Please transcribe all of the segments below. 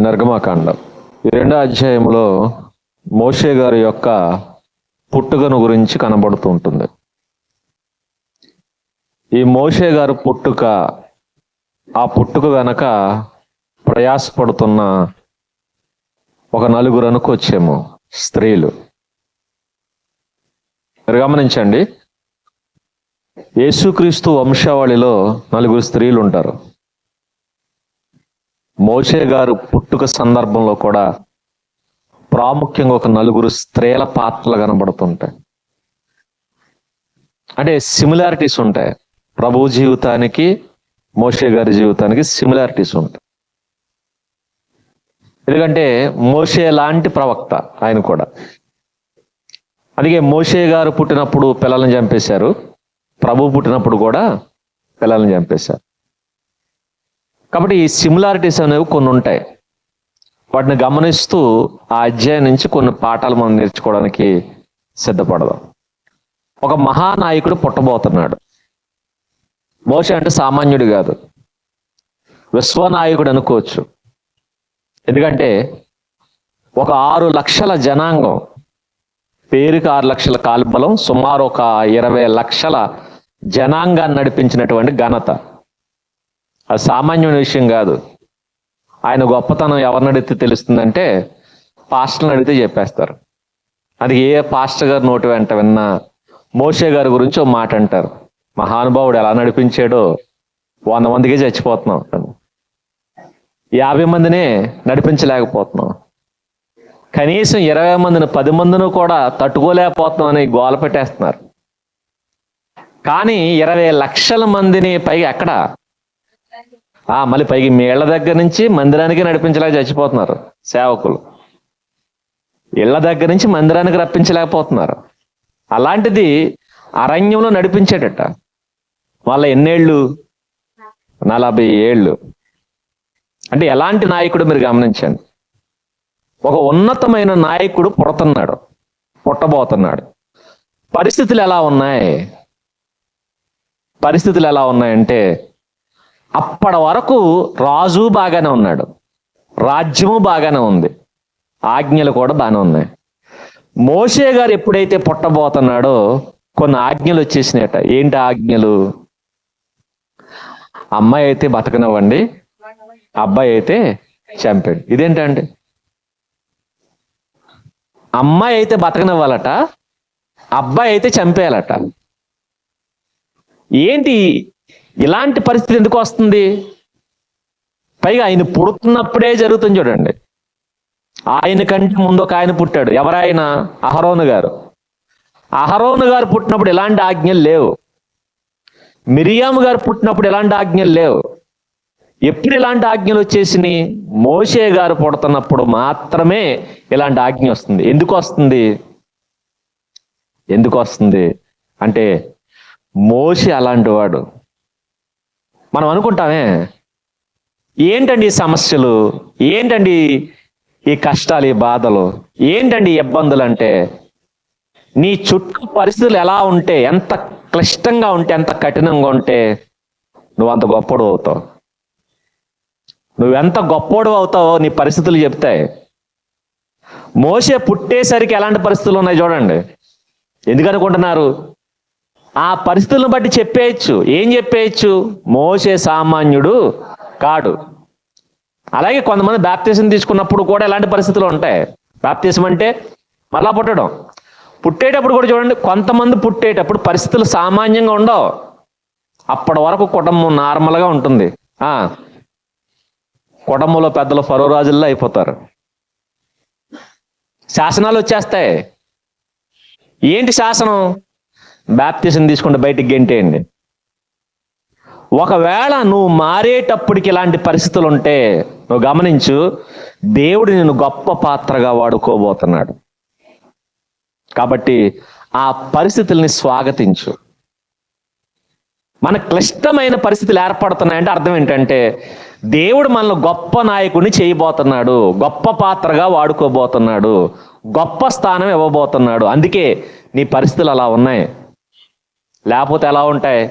నిర్గమకాండం ఈ 2వ అధ్యాయంలో మోషే గారి యొక్క పుట్టుకను గురించి కనబడుతూ ఉంటుంది. ఈ మోషే గారు పుట్టుక, ఆ పుట్టుక వెనక ప్రయాసపడుతున్న ఒక 4 అనుకొచ్చేమో స్త్రీలు. మీరు గమనించండి, యేసుక్రీస్తు వంశావళిలో 4 స్త్రీలు ఉంటారు. మోషే గారు పుట్టుక సందర్భంలో కూడా ప్రాముఖ్యంగా ఒక 4 స్త్రీల పాత్రలు కనబడుతుంటాయి. అంటే సిమిలారిటీస్ ఉంటాయి. ప్రభు జీవితానికి మోషే గారి జీవితానికి సిమిలారిటీస్ ఉంటాయి. ఎందుకంటే మోషే లాంటి ప్రవక్త ఆయన కూడా. అందుకే మోషే గారు పుట్టినప్పుడు పిల్లల్ని చంపేశారు, ప్రభు పుట్టినప్పుడు కూడా పిల్లల్ని చంపేశారు. కాబట్టి ఈ సిమిలారిటీస్ అనేవి కొన్ని ఉంటాయి. వాటిని గమనిస్తూ ఆ అధ్యాయం నుంచి కొన్ని పాఠాలు మనం నేర్చుకోవడానికి సిద్ధపడదాం. ఒక మహానాయకుడు పుట్టబోతున్నాడు. మోషే అంటే సామాన్యుడు కాదు, విశ్వనాయకుడు అనుకోవచ్చు. ఎందుకంటే ఒక 6 లక్షల జనాంగం, పేరుకి 6 లక్షల కాల్బలం, సుమారు ఒక 20 లక్షల జనాంగాన్ని నడిపించినటువంటి ఘనత. అది సామాన్యమైన విషయం కాదు. ఆయన గొప్పతనం ఎవరిని అడిగితే తెలుస్తుందంటే పాస్టర్ని అడిగితే చెప్పేస్తారు. అది ఏ పాస్టర్ గారు నోటి వెంట విన్నా మోషే గారి గురించి ఒక మాట అంటారు. మహానుభావుడు ఎలా నడిపించాడో 100 మందికే చచ్చిపోతున్నాం, 50 మందినే నడిపించలేకపోతున్నాం, కనీసం 20 మందిని 10 మందిని కూడా తట్టుకోలేకపోతున్నాం అని గోల పెట్టేస్తున్నారు. కానీ 20 లక్షల మందిని పైగా ఎక్కడ మళ్ళీ పైకి మీ ఇళ్ల దగ్గర నుంచి మందిరానికి నడిపించలేక చచ్చిపోతున్నారు సేవకులు. ఇళ్ల దగ్గర నుంచి మందిరానికి రప్పించలేకపోతున్నారు. అలాంటిది అరణ్యంలో నడిపించేటట. వాళ్ళ ఎన్నేళ్ళు? 40 ఏళ్ళు. అంటే ఎలాంటి నాయకుడు మీరు గమనించండి. ఒక ఉన్నతమైన నాయకుడు పుట్టబోతున్నాడు. పరిస్థితులు ఎలా ఉన్నాయి? పరిస్థితులు ఎలా ఉన్నాయంటే అప్పటి వరకు రాజు బాగానే ఉన్నాడు, రాజ్యము బాగానే ఉంది, ఆజ్ఞలు కూడా బాగానే ఉన్నాయి. మోషే గారు ఎప్పుడైతే పుట్టబోతున్నాడో కొన్ని ఆజ్ఞలు వచ్చేసినాయట. ఏంటి ఆజ్ఞలు? అమ్మాయి అయితే బతకనివ్వండి, అబ్బాయి అయితే చంపండి. ఇదేంటండి? అమ్మాయి అయితే బతకనివ్వాలట, అబ్బాయి అయితే చంపేయాలట. ఏంటి ఇలాంటి పరిస్థితి ఎందుకు వస్తుంది? పైగా ఆయన పుడుతున్నప్పుడే జరుగుతుంది చూడండి. ఆయన కంటే ముందు ఒక ఆయన పుట్టాడు. ఎవరాయన? అహరోను గారు. అహరోను గారు పుట్టినప్పుడు ఎలాంటి ఆజ్ఞలు లేవు. మిరియాము గారు పుట్టినప్పుడు ఎలాంటి ఆజ్ఞలు లేవు. ఎప్పుడు ఇలాంటి ఆజ్ఞలు వచ్చేసినాయి? మోషే గారు పుడుతున్నప్పుడు మాత్రమే ఇలాంటి ఆజ్ఞ వస్తుంది. ఎందుకు వస్తుంది అంటే మోషే అలాంటి వాడు. మనం అనుకుంటామే, ఏంటండి ఈ సమస్యలు, ఏంటండి ఈ కష్టాలు, ఈ బాధలు, ఏంటండి ఈ ఇబ్బందులు అంటే నీ చుట్టూ పరిస్థితులు ఎలా ఉంటే, ఎంత క్లిష్టంగా ఉంటే, ఎంత కఠినంగా ఉంటే నువ్వు అంత గొప్పోడు అవుతావు. నువ్వెంత గొప్పోడు అవుతావో నీ పరిస్థితులు చెప్తాయి. మోషే పుట్టేసరికి ఎలాంటి పరిస్థితులు ఉన్నాయి చూడండి. ఎందుకు అనుకుంటున్నారు? ఆ పరిస్థితులను బట్టి చెప్పేయచ్చు. ఏం చెప్పేయచ్చు? మోషే సామాన్యుడు కాడు. అలాగే కొంతమంది బాప్తిజం తీసుకున్నప్పుడు కూడా ఎలాంటి పరిస్థితులు ఉంటాయి. బాప్తిజం అంటే మళ్ళా పుట్టడం. పుట్టేటప్పుడు కూడా చూడండి, కొంతమంది పుట్టేటప్పుడు పరిస్థితులు సామాన్యంగా ఉండవు. అప్పటి వరకు కుటుంబం నార్మల్గా ఉంటుంది. కుటుంబంలో పెద్దలు ఫరో రాజుల్లో అయిపోతారు. శాసనాలు వచ్చేస్తాయి. ఏంటి శాసనం? బాప్తిజం తీసుకుంటే బయటికి గెంటేయండి. ఒకవేళ నువ్వు మారేటప్పటికి ఇలాంటి పరిస్థితులు ఉంటే నువ్వు గమనించు, దేవుడు నిన్ను గొప్ప పాత్రగా వాడుకోబోతున్నాడు. కాబట్టి ఆ పరిస్థితుల్ని స్వాగతించు. మన క్లిష్టమైన పరిస్థితులు ఏర్పడుతున్నాయంటే అర్థం ఏంటంటే దేవుడు మనల్ని గొప్ప నాయకుడిని చేయబోతున్నాడు, గొప్ప పాత్రగా వాడుకోబోతున్నాడు, గొప్ప స్థానం ఇవ్వబోతున్నాడు. అందుకే నీ పరిస్థితులు అలా ఉన్నాయి. లేకపోతే ఎలా ఉంటాయి?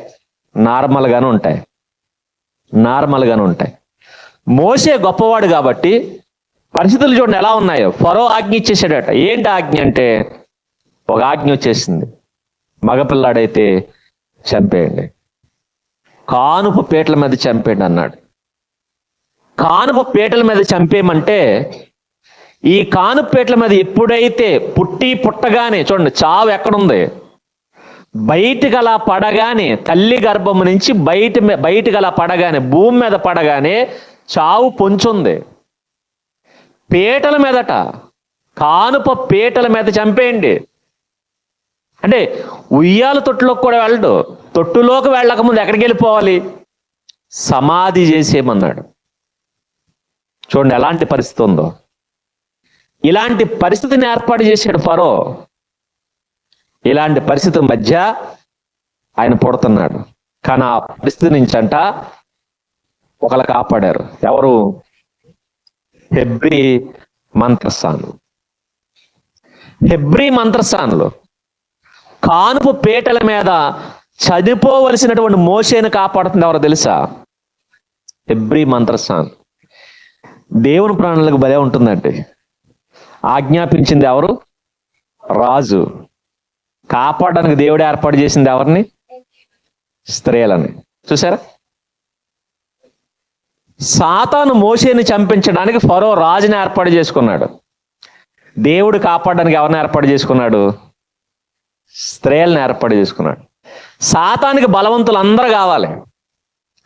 నార్మల్గానే ఉంటాయి. మోషే గొప్పవాడు కాబట్టి పరిస్థితులు చూడండి ఎలా ఉన్నాయో. ఫరో ఆజ్ఞ ఇచ్చేసాడట. ఏంటి ఆజ్ఞ అంటే, ఒక ఆజ్ఞ వచ్చేసింది, మగపిల్లాడైతే చంపేయండి, కానుపు పీటల మీద చంపేయండి అన్నాడు. కానుపు పీటల మీద చంపేయమంటే, ఈ కానుపు పీటల మీద ఎప్పుడైతే పుట్టగానే చూడండి, చావు ఎక్కడుంది, బయటికి అలా పడగానే, తల్లి గర్భం నుంచి బయటికి అలా పడగానే, భూమి మీద పడగానే చావు పొంచుంది. పీటల మీదట, కానుప పీటల మీద చంపేయండి అంటే, ఉయ్యాల తొట్టులోకి కూడా వెళ్ళడు. తొట్టులోకి వెళ్ళకముందు ఎక్కడికి వెళ్ళిపోవాలి, సమాధి చేసేయమన్నాడు. చూడండి ఎలాంటి పరిస్థితి ఉందో. ఇలాంటి పరిస్థితిని ఏర్పాటు చేశాడు ఫరో. ఇలాంటి పరిస్థితి మధ్య ఆయన పుడుతున్నాడు. కానీ ఆ పరిస్థితి నుంచి అంట ఒకళ్ళు కాపాడారు. ఎవరు? హెబ్రీ మంత్రస్థానులు. హెబ్రీ మంత్రస్థానులు కానుపు పీటల మీద చనిపోవలసినటువంటి మోషేను కాపాడుతుంది. ఎవరో తెలుసా? హెబ్రీ మంత్రస్థానులు. దేవుని ప్రాణులకు భలే ఉంటుందండి. ఆజ్ఞాపించింది ఎవరు? రాజు. కాపాడడానికి దేవుడు ఏర్పాటు చేసింది ఎవరిని? స్త్రీలని. చూసారా? సాతాను మోషేని చంపించడానికి ఫరో రాజుని ఏర్పాటు చేసుకున్నాడు. దేవుడు కాపాడడానికి ఎవరిని ఏర్పాటు చేసుకున్నాడు? స్త్రీలను ఏర్పాటు చేసుకున్నాడు. సాతానికి బలవంతులు అందరూ కావాలి.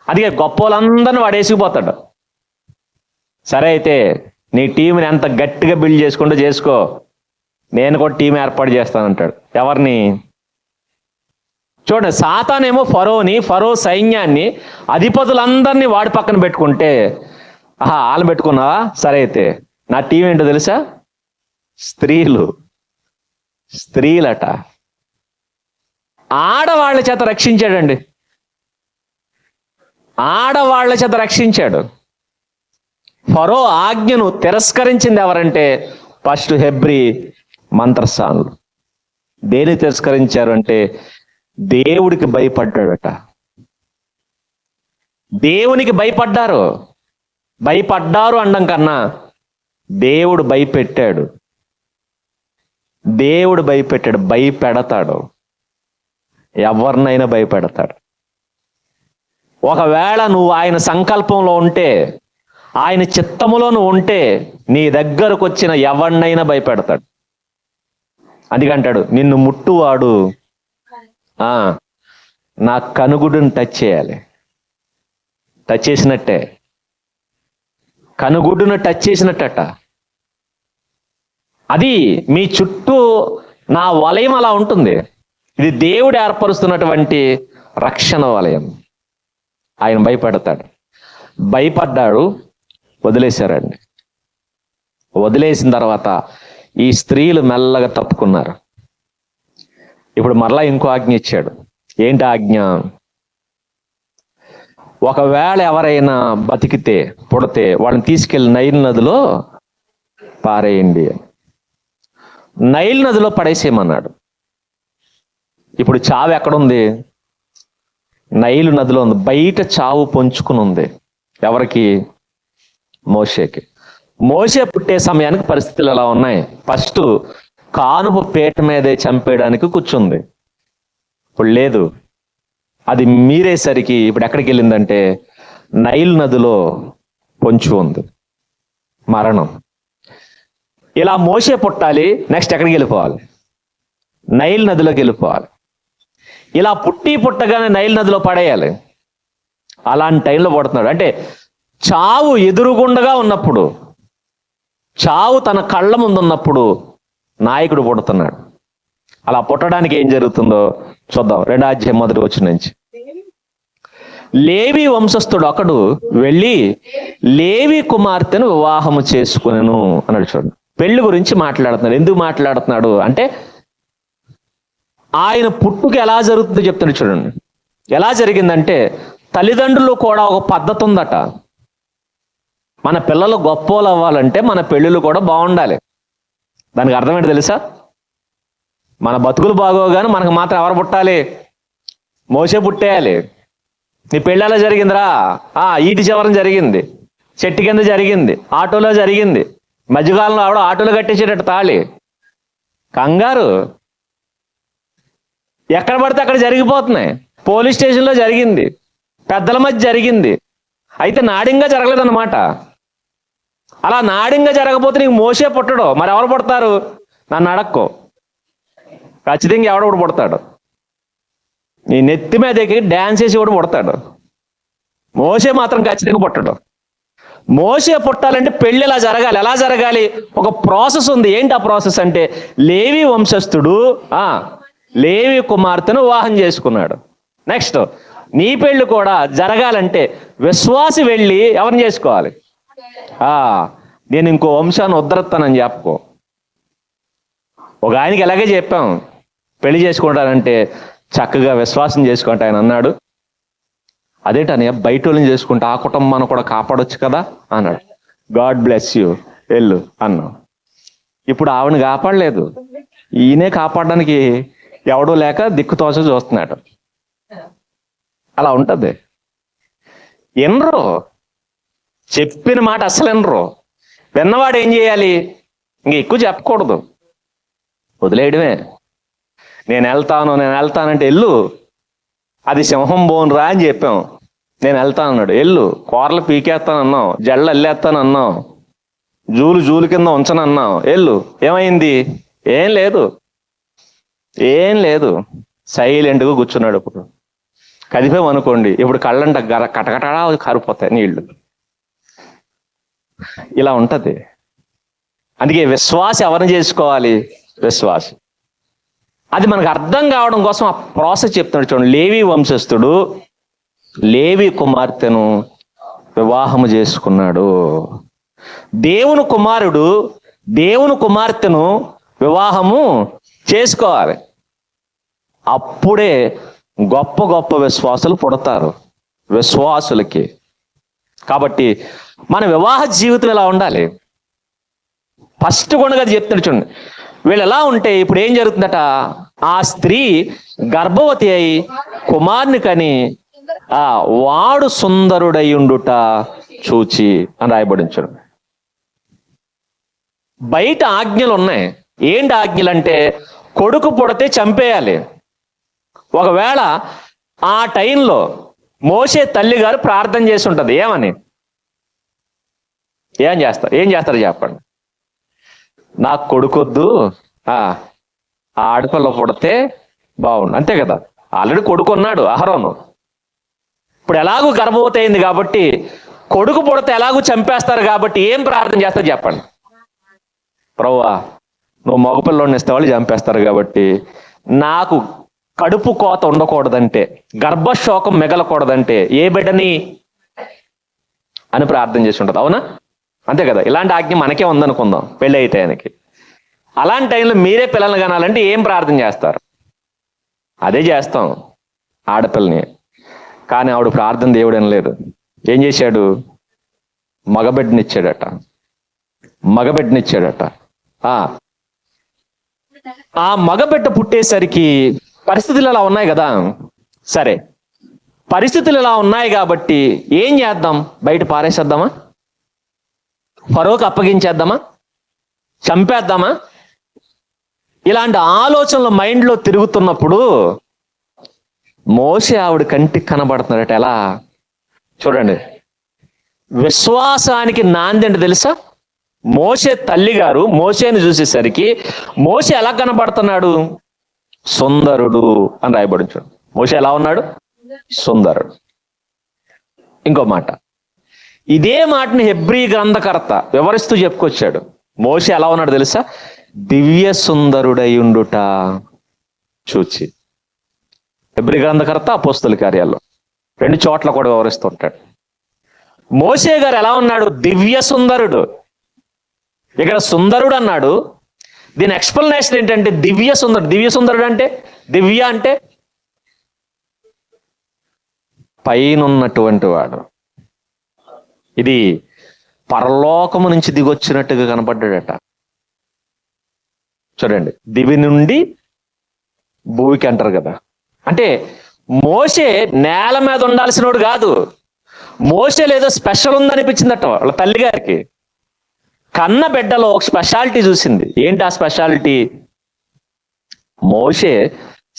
అందుకే గొప్ప వాళ్ళందరినీ వాడు వేసుకుపోతాడు. సరే అయితే నీ టీంని ఎంత గట్టిగా బిల్డ్ చేసుకుంటూ చేసుకో, నేను కూడా టీం ఏర్పాటు చేస్తానంటాడు. ఎవరిని? చూడండి, సాతానేమో ఫరో సైన్యాన్ని, అధిపతులందరినీ వాడి పక్కన పెట్టుకుంటే, వాళ్ళని పెట్టుకున్నావా? సరే అయితే నా టీం ఏంటో తెలుసా? స్త్రీలట. ఆడవాళ్ల చేత రక్షించాడండి. ఆడవాళ్ల చేత రక్షించాడు. ఫరో ఆజ్ఞను తిరస్కరించింది ఎవరంటే ఫస్ట్ హెబ్రీ మంత్రస్థానులు. దేని తిరస్కరించారు అంటే, దేవుడికి భయపడ్డాడట. దేవునికి భయపడ్డారు అనడం కన్నా దేవుడు భయపెట్టాడు. భయపెడతాడు. ఎవరినైనా భయపెడతాడు. ఒకవేళ నువ్వు ఆయన సంకల్పంలో ఉంటే, ఆయన చిత్తములో నువ్వు ఉంటే, నీ దగ్గరకు వచ్చిన ఎవరినైనా భయపెడతాడు. అందుకంటాడు, నిన్ను ముట్టువాడు నా కనుగుడుని టచ్ చేయాలి. టచ్ చేసినట్టే, కనుగుడ్డును టచ్ చేసినట్టట. అది మీ చుట్టూ నా వలయం అలా ఉంటుంది. ఇది దేవుడు ఏర్పరుస్తున్నటువంటి రక్షణ వలయం. ఆయన భయపడతాడు. భయపడ్డాడు, వదిలేశారండి. వదిలేసిన తర్వాత ఈ స్త్రీలు మెల్లగా తప్పుకున్నారు. ఇప్పుడు మరలా ఇంకో ఆజ్ఞ ఇచ్చాడు. ఏంటి ఆజ్ఞ? ఒకవేళ ఎవరైనా బతికితే, పుడితే వాళ్ళని తీసుకెళ్ళి నైల్ నదిలో పారేయండి. నైల్ నదిలో పడేసేయమన్నాడు. ఇప్పుడు చావు ఎక్కడుంది? నైలు నదిలో ఉంది. బయట చావు పొంచుకుని ఉంది. ఎవరికి? మోషేకి. మోషే పుట్టే సమయానికి పరిస్థితులు ఎలా ఉన్నాయి? ఫస్ట్ కానుపు పీట మీదే చంపేయడానికి కూర్చుంది. ఇప్పుడు లేదు. అది మీరేసరికి ఇప్పుడు ఎక్కడికి వెళ్ళిందంటే నైల్ నదిలో పొంచి ఉంది. మరణం. ఇలా మోషే పుట్టాలి, నెక్స్ట్ ఎక్కడికి వెళ్ళిపోవాలి? నైల్ నదిలోకి వెళ్ళిపోవాలి. ఇలా పుట్టగానే నైల్ నదిలో పడేయాలి. అలాంటి టైంలో పుడుతున్నాడు. అంటే చావు ఎదురుగుండగా ఉన్నప్పుడు, చావు తన కళ్ళ ముందు ఉన్నప్పుడు నాయకుడు పుడుతున్నాడు. అలా పుట్టడానికి ఏం జరుగుతుందో చూద్దాం. 2వ అధ్యాయం 1వ వచనం నుంచి. లేవి వంశస్థుడు ఒకడు వెళ్ళి లేవి కుమార్తెను వివాహము చేసుకునేను అన్నాడు. చూడండి, పెళ్లి గురించి మాట్లాడుతున్నాడు. ఎందుకు మాట్లాడుతున్నాడు అంటే, ఆయన పుట్టుక ఎలా జరుగుతుందో చెప్తాడు. చూడండి ఎలా జరిగిందంటే, తల్లిదండ్రులు కూడా ఒక పద్ధతి ఉందట. మన పిల్లలు గొప్పోలు అవ్వాలంటే మన పెళ్ళిళ్ళు కూడా బాగుండాలి. దానికి అర్థమేంటి తెలుసా? మన బతుకులు బాగోగానే మనకు మాత్రం ఎవరు పుట్టాలి? మోసే పుట్టేయాలి. నీ పెళ్ళి ఎలా జరిగిందిరా? ఈటి చివరం జరిగింది, చెట్టు కింద జరిగింది, ఆటోలో జరిగింది, మధ్యకాలంలో ఆవిడ ఆటోలు కట్టేసేటట్టు తాళి, కంగారు, ఎక్కడ పడితే అక్కడ జరిగిపోతున్నాయి. పోలీస్ స్టేషన్లో జరిగింది, పెద్దల మధ్య జరిగింది, అయితే నాడింగా జరగలేదన్నమాట. అలా నాడింగా జరగకపోతే నీకు మోసే పుట్టడు, మరి ఎవరు పుడతారు? నన్ను అడక్కో, ఖచ్చితంగా ఎవడొకడు పుడతాడు. నీ నెత్తి మీద ఎక్కి డ్యాన్స్ చేసి కూడా పుడతాడు. మోసే మాత్రం ఖచ్చితంగా పుట్టడు. మోసే పుట్టాలంటే పెళ్ళి ఎలా జరగాలి? ఎలా జరగాలి? ఒక ప్రాసెస్ ఉంది. ఏంటి ఆ ప్రాసెస్ అంటే, లేవి వంశస్థుడు లేవి కుమార్తెను వివాహం చేసుకున్నాడు. నెక్స్ట్ నీ పెళ్లి కూడా జరగాలంటే విశ్వాసి వెళ్ళి ఎవరిని చేసుకోవాలి? నేను ఇంకో వంశాన్ని ఉద్ధరిస్తానని చెప్పుకో. ఒక ఆయనకి ఎలాగే చెప్పాం, పెళ్లి చేసుకుంటానంటే చక్కగా విశ్వాసం చేసుకుంటే ఆయన అన్నాడు, అదేంటని బయట వాళ్ళని చేసుకుంటే ఆ కుటుంబాన్ని కూడా కాపాడొచ్చు కదా అన్నాడు. గాడ్ బ్లెస్ యూ, వెళ్ళు అన్నాం. ఇప్పుడు ఆవిడని కాపాడలేదు, ఈయనే కాపాడడానికి ఎవడో లేక దిక్కుతోచ చూస్తున్నాడు. అలా ఉంటది. వినరు, చెప్పిన మాట అసలు వినరు. విన్నవాడు ఏం చేయాలి? ఇంక ఎక్కువ చెప్పకూడదు, వదిలేయడమే. నేను వెళ్తానంటే వెళ్ళు, అది సింహం బోన్రా అని చెప్పాం. నేను వెళ్తాను అన్నాడు, వెళ్ళు. కూరలు పీకేస్తానన్నావు, జళ్ళు అల్లేస్తానన్నావు, జూలు కింద ఉంచనన్నావు, వెళ్ళు. ఏమైంది? ఏం లేదు, సైలెంట్గా కూర్చున్నాడు. ఇప్పుడు కదిపామనుకోండి, ఇప్పుడు కళ్ళంట కటకటా కారిపోతాయి నీళ్లు. ఇలా ఉంటది. అందుకే విశ్వాసి ఎవరిని చేసుకోవాలి? విశ్వాసి. అది మనకు అర్థం కావడం కోసం ఆ ప్రాసెస్ చెప్తున్నాడు చూడండి. లేవి వంశస్థుడు లేవి కుమార్తెను వివాహము చేసుకున్నాడు. దేవుని కుమారుడు దేవుని కుమార్తెను వివాహము చేసుకోవాలి. అప్పుడే గొప్ప గొప్ప విశ్వాసులు పుడతారు విశ్వాసులకి. కాబట్టి మన వివాహ జీవితం ఎలా ఉండాలి? ఫస్ట్ కొనగా చెప్తాడు చూడండి. వీళ్ళు ఎలా ఉంటే ఇప్పుడు ఏం జరుగుతుందట, ఆ స్త్రీ గర్భవతి అయి కుమారుని కని వాడు సుందరుడయుండుట చూచి అని రాయబడించాడు. బయట ఆజ్ఞలు ఉన్నాయి. ఏంటి ఆజ్ఞలు అంటే, కొడుకు పుడితే చంపేయాలి. ఒకవేళ ఆ టైంలో మోసే తల్లి గారు ప్రార్థన చేసి ఉంటుంది. ఏమని? ఏం చేస్తారు చెప్పండి. నాకు కొడుకొద్దు, ఆడపిల్ల పుడితే బాగుండు, అంతే కదా. ఆల్రెడీ కొడుకున్నాడు అహరోను. ఇప్పుడు ఎలాగూ గర్భవతి అయింది కాబట్టి, కొడుకు పుడితే ఎలాగూ చంపేస్తారు కాబట్టి ఏం ప్రార్థన చేస్తారు చెప్పండి. ప్రభువా, నువ్వు మగపిల్లోని ఇస్తే వాళ్ళు చంపేస్తారు కాబట్టి నాకు కడుపు కోత ఉండకూడదంటే, గర్భశోకం మిగలకూడదంటే ఏ బిడ్డని అని ప్రార్థన చేసి ఉంటుంది. అవునా? అంతే కదా. ఇలాంటి ఆజ్ఞ మనకే ఉందనుకుందాం పెళ్ళి అయితే ఆయనకి. అలాంటి టైంలో మీరే పిల్లల్ని కనాలంటే ఏం ప్రార్థన చేస్తారు? అదే చేస్తాం, ఆడపిల్లని. కానీ ఆవిడ ప్రార్థన దేవుడు అనలేదు. ఏం చేశాడు? మగబిడ్డనిచ్చాడట. ఆ మగబిడ్డ పుట్టేసరికి పరిస్థితులు అలా ఉన్నాయి కదా. సరే, పరిస్థితులు ఇలా ఉన్నాయి కాబట్టి ఏం చేద్దాం? బయట పారేసేద్దామా? ఫరోకు అప్పగించేద్దామా? చంపేద్దామా? ఇలాంటి ఆలోచనలు మైండ్లో తిరుగుతున్నప్పుడు మోసే ఆవిడ కంటికి కనబడుతున్నాడట. ఎలా? చూడండి, విశ్వాసానికి నాంది ఏంటి తెలుసా? మోసే తల్లి గారు మోసేని చూసేసరికి మోసే ఎలా కనబడుతున్నాడు? సుందరుడు అని రాయబడి చూడండి. మోసే ఎలా ఉన్నాడు? సుందరుడు. ఇంకో మాట, ఇదే మాటని హెబ్రీ గ్రంథకర్త వివరిస్తూ చెప్పుకొచ్చాడు. మోసే ఎలా ఉన్నాడు తెలుసా? దివ్య సుందరుడయుండుట చూచి. హెబ్రీ గ్రంథకర్త అపోస్తలుల కార్యాల్లో 2 చోట్ల కూడా వివరిస్తుంటాడు. మోసే గారు ఎలా ఉన్నాడు? దివ్య సుందరుడు. ఇక్కడ సుందరుడు అన్నాడు. దీని ఎక్స్ప్లెనేషన్ ఏంటంటే దివ్య సుందరుడు. దివ్య సుందరుడు అంటే, దివ్య అంటే పైనున్నటువంటి వాడు. ఇది పరలోకము నుంచి దిగొచ్చినట్టుగా కనపడ్డాడట. చూడండి, దివి నుండి భూమికి అంటారు కదా. అంటే మోసే నేల మీద ఉండాల్సినోడు కాదు. మోసే లేదో స్పెషల్ ఉందనిపించిందట వాళ్ళ తల్లి గారికి. కన్న బిడ్డలో ఒక స్పెషాలిటీ చూసింది. ఏంటి ఆ స్పెషాలిటీ? మోషే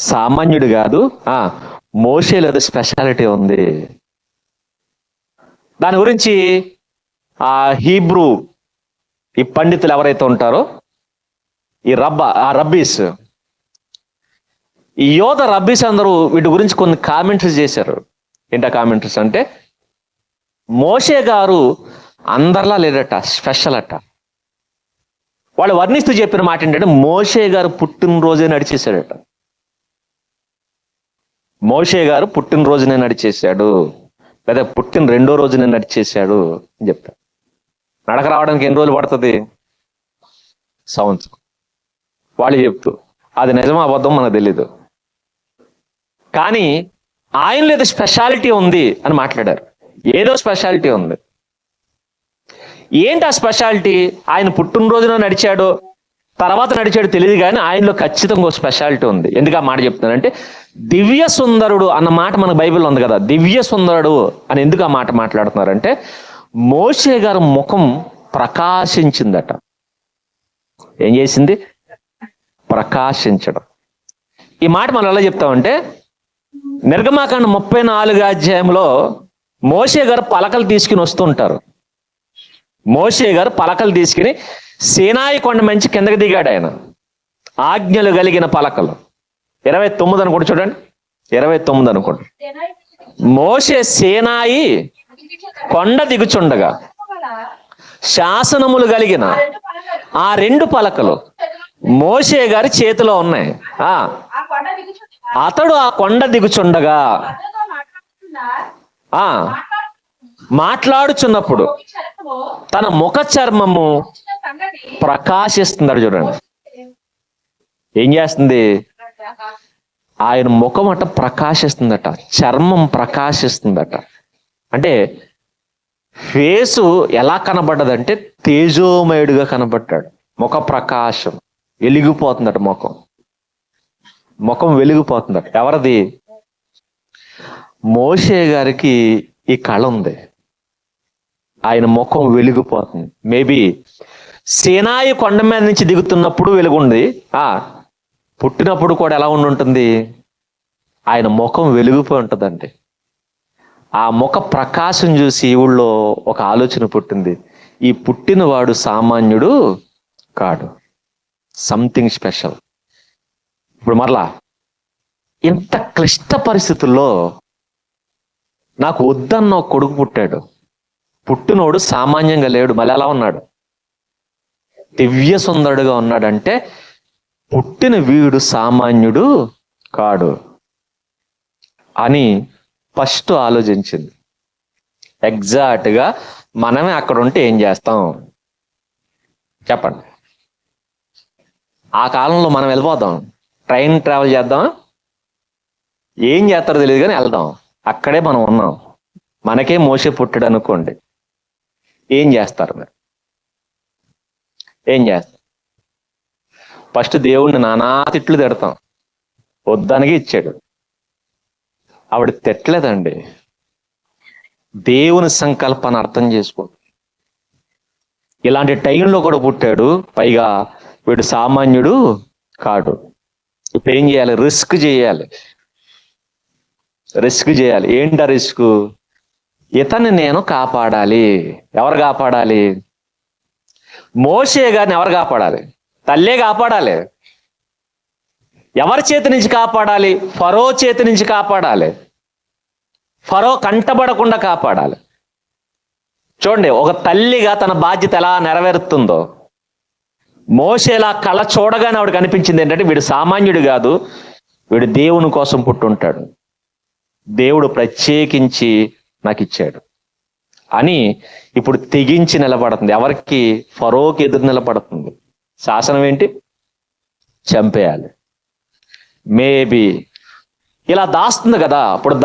సామాన్యుడు కాదు, మోషేలో ఏదో స్పెషాలిటీ ఉంది. దాని గురించి ఆ హీబ్రూ ఈ పండితులు ఎవరైతే ఉంటారో, ఆ రబ్బీస్, ఈ యోధ రబ్బీస్ అందరూ వీటి గురించి కొన్ని కామెంటరీస్ చేశారు. ఏంటా కామెంటరీస్ అంటే, మోషే గారు అందరిలా లేడట, స్పెషల్ అట. వాళ్ళు వర్ణిస్తూ చెప్పిన మాట ఏంటంటే, మోషే గారు పుట్టినరోజే నడిచేశాడట. మోషే గారు పుట్టినరోజునే నడిచేశాడు, లేదా పుట్టిన 2వ రోజునే నడిచేశాడు అని చెప్తారు. నడక రావడానికి ఎన్ని రోజులు పడుతుంది? సంవత్సరం. వాళ్ళు చెప్తూ అది నిజమా అబద్ధం మనకు తెలీదు, కానీ ఆయనలో ఏదో స్పెషాలిటీ ఉంది అని మాట్లాడారు. ఏదో స్పెషాలిటీ ఉంది. ఏంటి ఆ స్పెషాలిటీ? ఆయన పుట్టినరోజున నడిచాడో తర్వాత నడిచాడు తెలియదు, కానీ ఆయనలో ఖచ్చితంగా ఒక స్పెషాలిటీ ఉంది. ఎందుకు ఆ మాట చెప్తున్నానంటే, దివ్య సుందరుడు అన్న మాట మన బైబిల్లో ఉంది కదా. దివ్య సుందరుడు అని ఎందుకు ఆ మాట మాట్లాడుతున్నారంటే, మోషే గారి ముఖం ప్రకాశించిందట. ఏం చేసింది? ప్రకాశించడం. ఈ మాట మనం ఎలా చెప్తామంటే, నిర్గమాకాండ 34 అధ్యాయంలో మోషే గారు పలకలు తీసుకుని వస్తుంటారు. మోషే గారు పలకలు తీసుకుని సీనాయి కొండ మంచి కిందకి దిగాడు. ఆయన ఆజ్ఞలు కలిగిన పలకలు. 29 అనుకోండి, చూడండి, 29 అనుకోండి. మోషే సీనాయి కొండ దిగుచుండగా శాసనములు కలిగిన ఆ 2 పలకలు మోషే గారి చేతిలో ఉన్నాయి. అతడు ఆ కొండ దిగుచుండగా మాట్లాడుచున్నప్పుడు తన ముఖ చర్మము ప్రకాశిస్తున్నాడు. చూడండి, ఏం చేస్తుంది? ఆయన ముఖం అట ప్రకాశిస్తుందట, చర్మం ప్రకాశిస్తుందట. అంటే ఫేసు ఎలా కనబడ్డదంటే తేజోమయుడిగా కనబడ్డాడు. ముఖ ప్రకాశం వెలిగిపోతుందట. ముఖం వెలిగిపోతుందట. ఎవరిది? మోషే గారికి ఈ కళ ఉంది. ఆయన ముఖం వెలిగిపోతుంది. మేబీ సీనాయి కొండ మీద నుంచి దిగుతున్నప్పుడు వెలుగుంది, పుట్టినప్పుడు కూడా ఎలా ఉంటుంది? ఆయన ముఖం వెలిగిపోయి ఉంటుందండి. ఆ ముఖ ప్రకాశం చూసి ఊళ్ళో ఒక ఆలోచన పుట్టింది. ఈ పుట్టినవాడు సామాన్యుడు కాడు, సంథింగ్ స్పెషల్. ఇప్పుడు మరలా ఇంత క్లిష్ట పరిస్థితుల్లో నాకు వద్దన్న ఒక కొడుకు పుట్టాడు. పుట్టినోడు సామాన్యంగా లేడు, మళ్ళీ ఎలా ఉన్నాడు? దివ్య సుందరుడుగా ఉన్నాడంటే పుట్టిన వీడు సామాన్యుడు కాడు అని ఫస్ట్ ఆలోచించింది. ఎగ్జాక్ట్గా మనమే అక్కడ ఉంటే ఏం చేస్తాం చెప్పండి? ఆ కాలంలో మనం వెళ్ళిపోదాం, ట్రైన్ ట్రావెల్ చేద్దాం, ఏం చేస్తారో తెలియదు కానీ వెళ్దాం. అక్కడే మనం ఉన్నాం. మనకే మోషే పుట్టాడు అనుకోండి, ఏం చేస్తారు మీరు? ఏం చేస్తారు? ఫస్ట్ దేవుణ్ణి నానా తిట్లు తిడతాం. వద్దానికి ఇచ్చాడు, ఆవిడ తిట్టలేదండి. దేవుని సంకల్పాన్ని అర్థం చేసుకో. ఇలాంటి టైంలో కూడా పుట్టాడు, పైగా వీడు సామాన్యుడు కాడు. ఇప్పుడు ఏం చేయాలి? రిస్క్ చేయాలి. ఏంటా రిస్క్? ఇతన్ని నేను కాపాడాలి. ఎవరు కాపాడాలి? మోషే గారిని ఎవరు కాపాడాలి? తల్లే కాపాడాలి. ఎవరి చేతి నుంచి కాపాడాలి? ఫరో చేతి నుంచి కాపాడాలి. ఫరో కంటబడకుండా కాపాడాలి. చూడండి, ఒక తల్లిగా తన బాధ్యత ఎలా నెరవేరుతుందో. మోషేలా కళ చూడగానే ఆవిడ కనిపించింది ఏంటంటే, వీడు సామాన్యుడు కాదు, వీడు దేవుని కోసం పుట్టుంటాడు, దేవుడు ప్రత్యేకించి నాకు ఇచ్చాడు అని ఇప్పుడు తెగించి నిలబడుతుంది. ఎవరికి? ఫరోకి ఎదురు నిలబడుతుంది. శాసనం ఏంటి? చంపేయాలి. మేబీ ఇలా దాస్తుంది కదా, ఇప్పుడు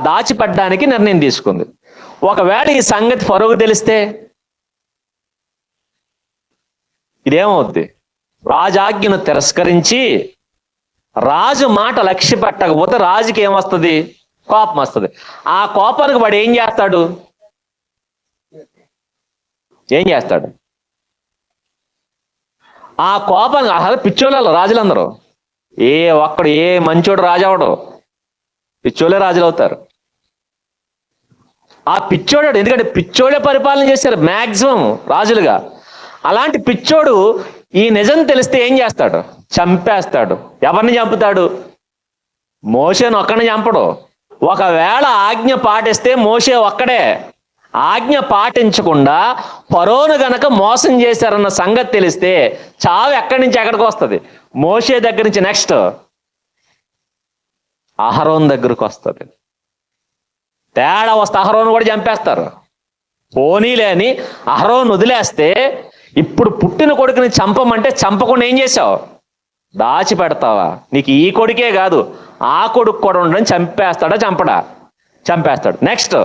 దాచిపెట్టడానికి నిర్ణయం తీసుకుంది. ఒకవేళ ఈ సంగతి ఫరోకు తెలిస్తే ఇదేమవుద్ది? రాజాజ్ఞను తిరస్కరించి రాజు మాట లక్ష్య పెట్టకపోతే రాజుకి ఏమొస్తుంది? కోపం వస్తుంది. ఆ కోపానికి వాడు ఏం చేస్తాడు? ఆ కోపం అసలు పిచ్చోళ్ళు రాజులందరూ. ఒక్కడు మంచోడు రాజు అవడు, పిచ్చోళ్ళే రాజులు అవుతారు. ఆ పిచ్చోడు, ఎందుకంటే పిచ్చోడే పరిపాలన చేశారు మ్యాక్సిమం రాజులుగా. అలాంటి పిచ్చోడు ఈ నిజం తెలిస్తే ఏం చేస్తాడు? చంపేస్తాడు. ఎవరిని చంపుతాడు? మోషేను ఒక్కడిని చంపడు. ఒకవేళ ఆజ్ఞ పాటిస్తే మోషే ఒక్కడే. ఆజ్ఞ పాటించకుండా ఫరోను గనక మోసం చేశారన్న సంగతి తెలిస్తే చావు ఎక్కడి నుంచి ఎక్కడికి వస్తుంది? మోషే దగ్గర నుంచి నెక్స్ట్ అహరోన్ దగ్గరకు వస్తుంది. తేడా వస్తే అహరోను కూడా చంపేస్తారు. పోనీలే అని అహరోను వదిలేస్తే, ఇప్పుడు పుట్టిన కొడుకుని చంపమంటే చంపకుండా ఏం చేసావు? దాచిపెడతావా? నీకు ఈ కొడుకే కాదు ఆ కొడుకు కూడా ఉండని చంపేస్తాడా? చంపడా? చంపేస్తాడు. నెక్స్ట్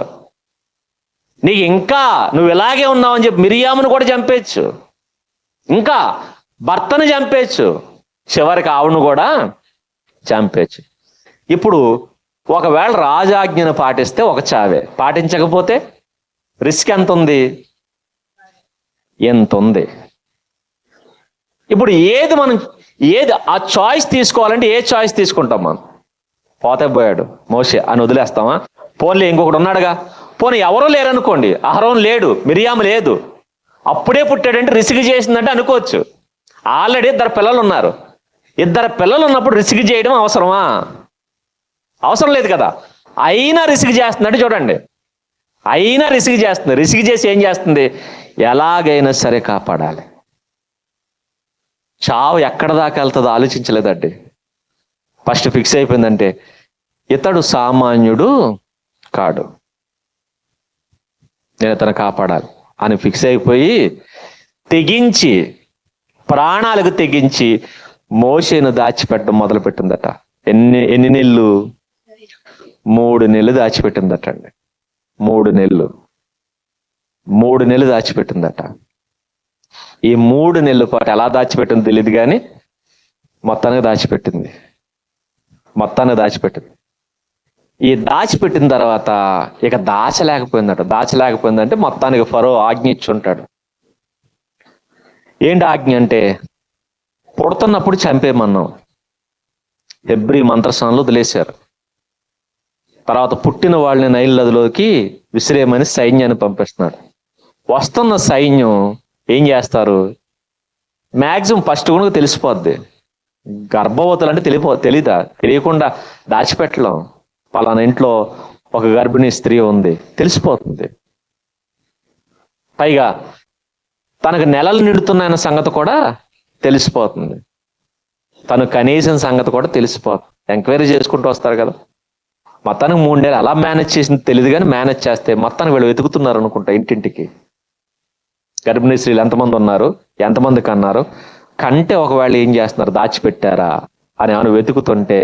నీకు ఇంకా నువ్వు ఇలాగే ఉన్నావు అని చెప్పి మిరియామును కూడా చంపేయచ్చు, ఇంకా భర్తను చంపేయచ్చు, చివరికి ఆవును కూడా చంపేయచ్చు. ఇప్పుడు ఒకవేళ రాజాజ్ఞను పాటిస్తే ఒక చావే, పాటించకపోతే రిస్క్ ఎంత ఉంది? ఎంత ఉంది? ఇప్పుడు ఏది ఆ చాయిస్ తీసుకోవాలంటే ఏ చాయిస్ తీసుకుంటాం మనం? పోతే పోయాడు మోషే అని వదిలేస్తామా? పోన్లే ఇంకొకటి ఉన్నాడుగా, పోనీ ఎవరో లేరనుకోండి, అహరోన్ లేడు, మిరియాము లేదు, అప్పుడే పుట్టాడంటే రిస్క్ చేసిందంటే అనుకోవచ్చు. ఆల్రెడీ 2 పిల్లలు ఉన్నారు. 2 పిల్లలు ఉన్నప్పుడు రిస్క్ చేయడం అవసరమా? అవసరం లేదు కదా. అయినా రిస్క్ చేస్తుందంటే చూడండి, అయినా రిస్క్ చేస్తుంది. రిస్క్ చేసి ఏం చేస్తుంది? ఎలాగైనా సరే కాపాడాలి. చావు ఎక్కడ దాకా వెళ్తుందో ఆలోచించలేదండి. ఫస్ట్ ఫిక్స్ అయిపోయిందంటే ఇతడు సామాన్యుడు కాడు, నేను ఇతను కాపాడాలి అని ఫిక్స్ అయిపోయి తెగించి, ప్రాణాలకు తెగించి మోషేను దాచిపెట్టడం మొదలుపెట్టిందట. ఎన్ని నెలలు? 3 నెలలు దాచిపెట్టిందట అండి. 3 నెలలు 3 నెలలు దాచిపెట్టిందట. ఈ 3 నెలల పాటు ఎలా దాచిపెట్టింది తెలియదు కానీ మొత్తానికి దాచిపెట్టింది. ఈ దాచిపెట్టిన తర్వాత ఇక దాచలేకపోయిందంటే మొత్తానికి ఫరో ఆజ్ఞ ఇచ్చుంటాడు. ఏంటి ఆజ్ఞ అంటే, పుడుతున్నప్పుడు చంపేయమన్నాం, హెబ్రీ మంత్రస్నానంలో వదిలేశారు. తర్వాత పుట్టిన వాళ్ళని నైల్ నదిలోకి విసిరేయమని సైన్యాన్ని పంపిస్తున్నాడు. వస్తున్న సైన్యం ఏం చేస్తారు? మ్యాక్సిమం ఫస్ట్ కూడా తెలిసిపోద్ది. గర్భవతులు అంటే తెలీదా? తెలియకుండా దాచిపెట్టలేం. పలానా ఇంట్లో ఒక గర్భిణీ స్త్రీ ఉంది, తెలిసిపోతుంది. పైగా తనకు నెలలు నిండుతున్నాయన్న సంగతి కూడా తెలిసిపోతుంది. తను కనీసం సంగతి కూడా తెలిసిపోతుంది. ఎంక్వైరీ చేసుకుంటూ వస్తారు కదా. మొత్తానికి 3 నెలలు అలా మేనేజ్ చేసింది తెలియదు కానీ మేనేజ్ చేస్తే మొత్తానికి వీళ్ళు వెతుకుతున్నారు అనుకుంటా ఇంటింటికి. గర్భిణీ స్త్రీలు ఎంతమంది ఉన్నారు, ఎంతమంది కన్నారు, కంటే ఒకవేళ ఏం చేస్తున్నారు, దాచిపెట్టారా అని ఆమె వెతుకుతుంటే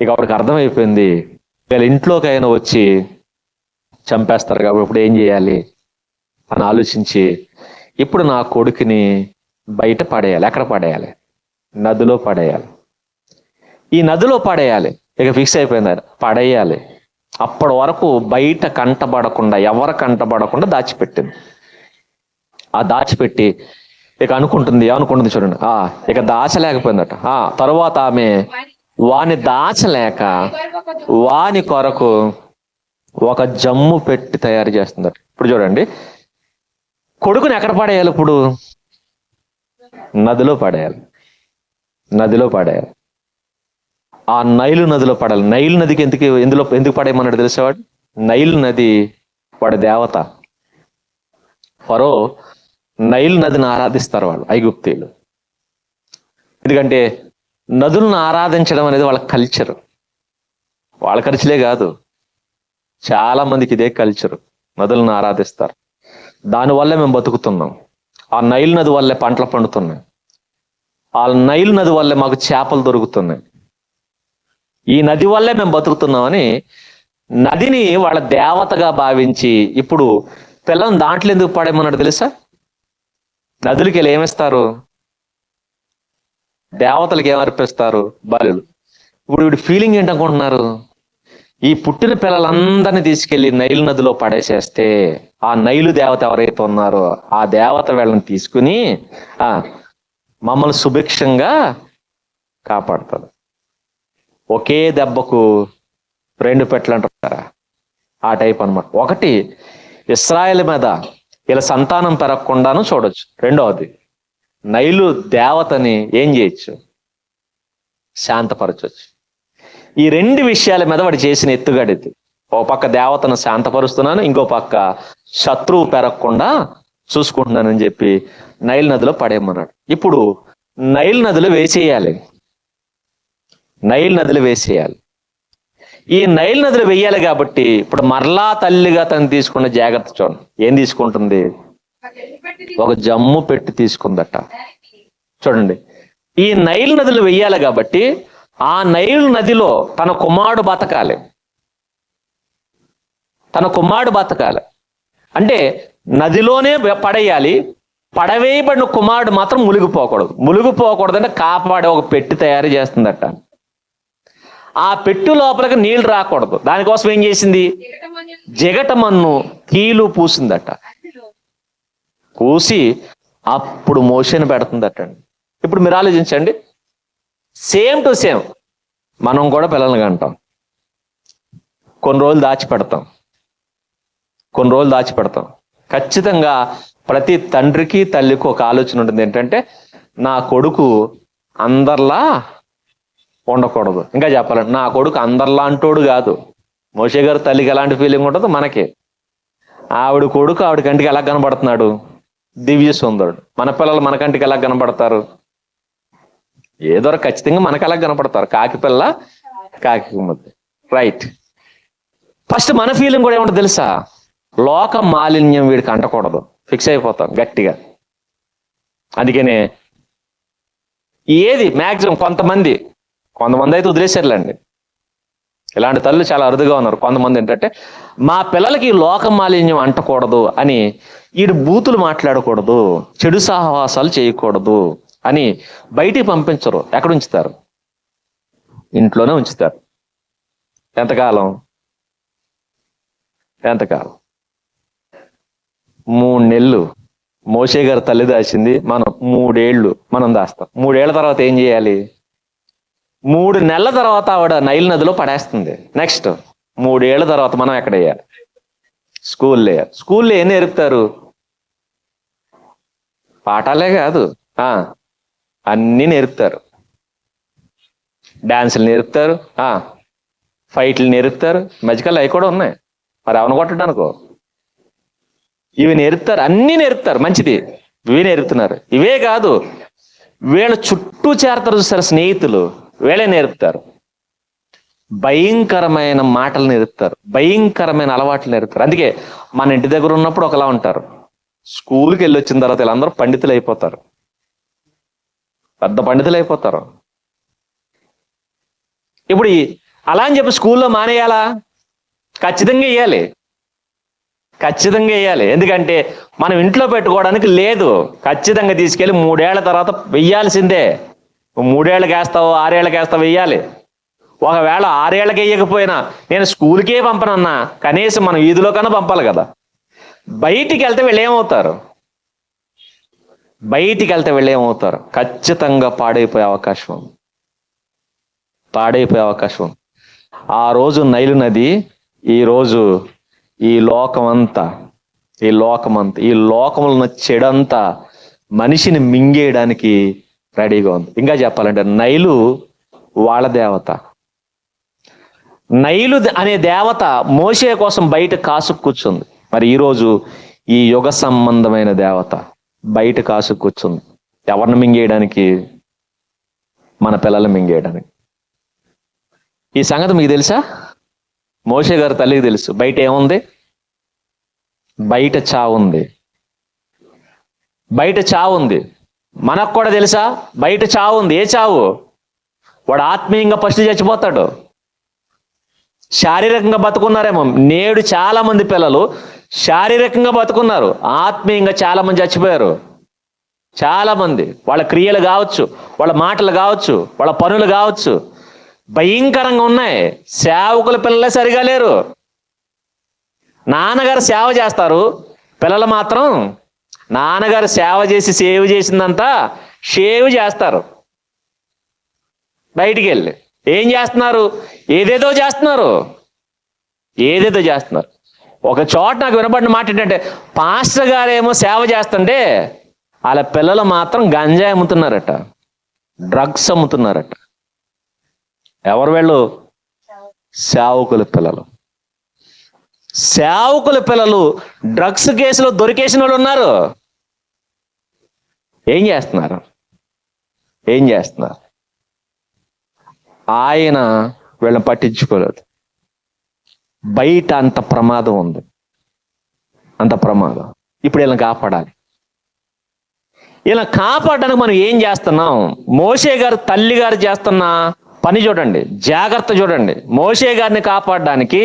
ఇక ఆవిడకి అర్థమైపోయింది, వీళ్ళ ఇంట్లోకి అయినా వచ్చి చంపేస్తారు కాబట్టి ఇప్పుడు ఏం చేయాలి అని ఆలోచించి, ఇప్పుడు నా కొడుకుని బయట పడేయాలి. ఎక్కడ పడేయాలి? నదిలో పడేయాలి. ఈ నదిలో పడేయాలి. ఇక ఫిక్స్ అయిపోయింది, ఆయన పడేయాలి. అప్పటి వరకు బయట కంటబడకుండా, ఎవరు కంటబడకుండా దాచిపెట్టింది. ఆ దాచిపెట్టి ఇక ఏమనుకుంటుంది చూడండి, ఇక దాచలేకపోయిందట. తరువాత ఆమె వాని దాచలేక వాని కొరకు ఒక జమ్ము పెట్టి తయారు చేస్తుందట. ఇప్పుడు చూడండి, కొడుకుని ఎక్కడ పడేయాలి? ఇప్పుడు నదిలో పడేయాలి. ఆ నైలు నదిలో పడాలి. నైలు నదికి ఎందుకు పడేయమన్నాడు తెలిసేవాడు? నైలు నది వాడి దేవత. ఫరో నైలు నదిని ఆరాధిస్తారు వాళ్ళు, ఐగుప్తీయులు. ఎందుకంటే నదులను ఆరాధించడం అనేది వాళ్ళ కల్చర్. వాళ్ళ ఖర్చులే కాదు, చాలా మందికి ఇదే కల్చర్. నదులను ఆరాధిస్తారు. దానివల్లే మేము బతుకుతున్నాం. ఆ నైలు నది వల్లే పంటలు పండుతున్నాయి. ఆ నైలు నది వల్లే మాకు చేపలు దొరుకుతున్నాయి. ఈ నది వల్లే మేము బతుకుతున్నామని నదిని వాళ్ళ దేవతగా భావించి ఇప్పుడు పిల్లలను దాంట్లో ఎందుకు పడేమన్నాడు తెలుసా? నదులకి వెళ్ళి ఏమిస్తారు? దేవతలకి ఏమర్పిస్తారు? బలులు. ఇప్పుడు వీడి ఫీలింగ్ ఏంటనుకుంటున్నారు? ఈ పుట్టిన పిల్లలందరినీ తీసుకెళ్లి నైలు నదిలో పడేసేస్తే ఆ నైలు దేవత ఎవరైతే ఉన్నారో ఆ దేవత వీళ్ళని తీసుకుని మమ్మల్ని సుభిక్షంగా కాపాడుతుంది. ఒకే దెబ్బకు రెండు పెట్లు అంటారా, ఆ టైప్ అనమాట. ఒకటి, ఇశ్రాయేలు మీద ఇలా సంతానం పెరగకుండాను చూడొచ్చు. రెండవది, నైలు దేవతని ఏం చేయొచ్చు, శాంతపరచవచ్చు. ఈ రెండు విషయాల మీద వాడు చేసిన ఎత్తుగడిది. ఓ పక్క దేవతను శాంతపరుస్తున్నాను, ఇంకో పక్క శత్రువు పెరగకుండా చూసుకుంటున్నానని చెప్పి నైల్ నదిలో పడేయమన్నాడు. ఇప్పుడు నైల్ నదిలో వేసేయాలి, నైల్ నదిలో వేసేయాలి. ఈ నైల్ నదిలో వేయాలి కాబట్టి ఇప్పుడు మరలా తల్లిగా తను తీసుకున్న జాగ్రత్త చూడండి. ఏం తీసుకుంటుంది, ఒక జమ్ము పెట్టి తీసుకుందట. చూడండి, ఈ నైల్ నదిలో వెయ్యాలి కాబట్టి ఆ నైల్ నదిలో తన కుమారుడు బతకాలి, తన కుమారుడు బతకాలి. అంటే నదిలోనే పడేయాలి. పడవేయబడిన కుమారుడు మాత్రం మునిగిపోకూడదు. మునిగిపోకూడదంటే కాపాడే ఒక పెట్టి తయారు చేస్తుందట. ఆ పెట్టు లోపలికి నీళ్లు రాకూడదు. దానికోసం ఏం చేసింది, జిగటమన్ను కీలు పూసిందట. పూసి అప్పుడు మోషేని పెడుతుందట. ఇప్పుడు మీరు ఆలోచించండి, సేమ్ టు సేమ్ మనం కూడా పిల్లల్ని కంటాం. కొన్ని రోజులు దాచిపెడతాం, కొన్ని రోజులు దాచిపెడతాం. ఖచ్చితంగా ప్రతి తండ్రికి తల్లికి ఒక ఆలోచన ఉంటుంది, ఏంటంటే నా కొడుకు అందరిలా ఉండకూడదు. ఇంకా చెప్పాలంటే నా కొడుకు అందరిలా అంటోడు కాదు. మోషే గారు తల్లికి ఎలాంటి ఫీలింగ్ ఉంటుందో మనకి. ఆవిడ కొడుకు ఆవిడ కంటికి ఎలా కనబడుతున్నాడు, దివ్య సుందరుడు. మన పిల్లలు మన కంటికి ఎలా కనబడతారు, ఏదో ఖచ్చితంగా మనకు ఎలా కనపడతారు, కాకి పిల్ల కాకి ముద్ద. రైట్. ఫస్ట్ మన ఫీలింగ్ కూడా ఏమంటుంది తెలుసా, లోక మాలిన్యం వీడికి అంటకూడదు. ఫిక్స్ అయిపోతాం గట్టిగా. అందుకనే ఏది మ్యాక్సిమం కొంతమంది అయితే వదిలేసారులేండి. ఇలాంటి తల్లు చాలా అరుదుగా ఉన్నారు. కొంతమంది ఏంటంటే మా పిల్లలకి లోక మాలిన్యం అంటకూడదు అని వీడు బూతులు మాట్లాడకూడదు, చెడు సహవాసాలు చేయకూడదు అని బయటికి పంపించరు. ఎక్కడ ఉంచుతారు, ఇంట్లోనే ఉంచుతారు. ఎంతకాలం 3 నెలలు మోషే గారు తల్లి దాచింది, మనం 3 ఏళ్ళు మనం దాస్తాం. 3 ఏళ్ల తర్వాత ఏం చేయాలి, 3 నెలల తర్వాత ఆవిడ నైల్ నదిలో పడేస్తుంది. నెక్స్ట్ 3 ఏళ్ల తర్వాత మనం ఎక్కడ వేయాలి, స్కూల్లో ఏం నేర్పుతారు, పాఠాలే కాదు అన్నీ నేర్పుతారు. డాన్సులు నేర్పుతారు, ఫైట్లు నేర్పుతారు. మధ్యకాలం అవి కూడా ఉన్నాయి, మరి అవన కొట్టడానికో ఇవి నేర్పుతారు, అన్నీ నేర్పుతారు. మంచిది, ఇవి నేర్పుతున్నారు. ఇవే కాదు, వీళ్ళ చుట్టూ చేరతారు చూస్తారు స్నేహితులు, వీళ్ళే నేర్పుతారు. భయంకరమైన మాటలు నేర్పుతారు, భయంకరమైన అలవాట్లు నేర్పుతారు. అందుకే మన ఇంటి దగ్గర ఉన్నప్పుడు ఒకలా ఉంటారు, స్కూల్కి వెళ్ళి వచ్చిన తర్వాత వీళ్ళందరూ పండితులు అయిపోతారు, పెద్ద పండితులు అయిపోతారు. ఇప్పుడు అలా అని చెప్పి స్కూల్లో మానేయాలా, ఖచ్చితంగా వేయాలి. ఎందుకంటే మనం ఇంట్లో పెట్టుకోవడానికి లేదు, ఖచ్చితంగా తీసుకెళ్ళి 3 ఏళ్ల తర్వాత వెయ్యాల్సిందే. 3 ఏళ్ళకి వేస్తావు, 6 ఏళ్ళకి వేస్తావు, వెయ్యాలి. ఒకవేళ 6 ఏళ్ళకి వేయకపోయినా నేను స్కూల్కే పంపనన్నా కనీసం మనం వీధిలో కన్నా పంపాలి కదా. బయటికి వెళ్తే వీళ్ళు ఏమవుతారు, ఖచ్చితంగా పాడైపోయే అవకాశం ఉంది. ఆ రోజు నైలు నది ఈ రోజు ఈ లోకమంతా ఈ లోకంలో ఉన్న చెడంతా మనిషిని మింగేయడానికి రెడీగా ఉంది. ఇంకా చెప్పాలంటే నైలు వాళ్ళ దేవత. నైలు అనే దేవత మోషే కోసం బయట కాసు కూర్చుంది. మరి ఈరోజు ఈ యుగ సంబంధమైన దేవత బయట కాసు కూర్చుంది. ఎవరిని మింగేయడానికి, మన పిల్లల్ని మింగేయడానికి. ఈ సంగతి మీకు తెలుసా, మోషే గారి తల్లికి తెలుసు. బయట ఏముంది, బయట చావు ఉంది. మనకు కూడా తెలుసా బయట చావు ఉంది. ఏ చావు, వాడు ఆత్మీయంగా ఫస్ట్ చచ్చిపోతాడు. శారీరకంగా బతుకున్నారేమో, నేడు చాలా మంది పిల్లలు శారీరకంగా బతుకున్నారు, ఆత్మీయంగా చాలా మంది చచ్చిపోయారు. చాలా మంది వాళ్ళ క్రియలు కావచ్చు, వాళ్ళ మాటలు కావచ్చు, వాళ్ళ పనులు కావచ్చు, భయంకరంగా ఉన్నాయి. సేవకుల పిల్లలే సరిగా లేరు. నాన్నగారు సేవ చేస్తారు, పిల్లలు మాత్రం నాన్నగారు సేవ చేసిందంతా షేవ్ చేస్తారు. బయటికి వెళ్ళి ఏం చేస్తున్నారు? ఏదేదో చేస్తున్నారు. ఒక చోట నాకు వినబడిన మాట ఏంటంటే, పాస్టర్ గారేమో సేవ చేస్తుంటే వాళ్ళ పిల్లలు మాత్రం గంజాయి అమ్ముతున్నారట, డ్రగ్స్ అమ్ముతున్నారట. ఎవరు వీళ్ళు? సేవకుల పిల్లలు డ్రగ్స్ కేసులో దొరికేసిన వాళ్ళు ఉన్నారు. ఏం చేస్తున్నారు? ఆయన వీళ్ళని పట్టించుకోలేదు. బయట అంత ప్రమాదం ఉంది, ఇప్పుడు వీళ్ళని కాపాడాలి. ఇలా కాపాడడానికి మనం ఏం చేస్తున్నాం? మోషే గారు తల్లి గారు చేస్తున్న పని చూడండి, జాగ్రత్త చూడండి. మోషే గారిని కాపాడడానికి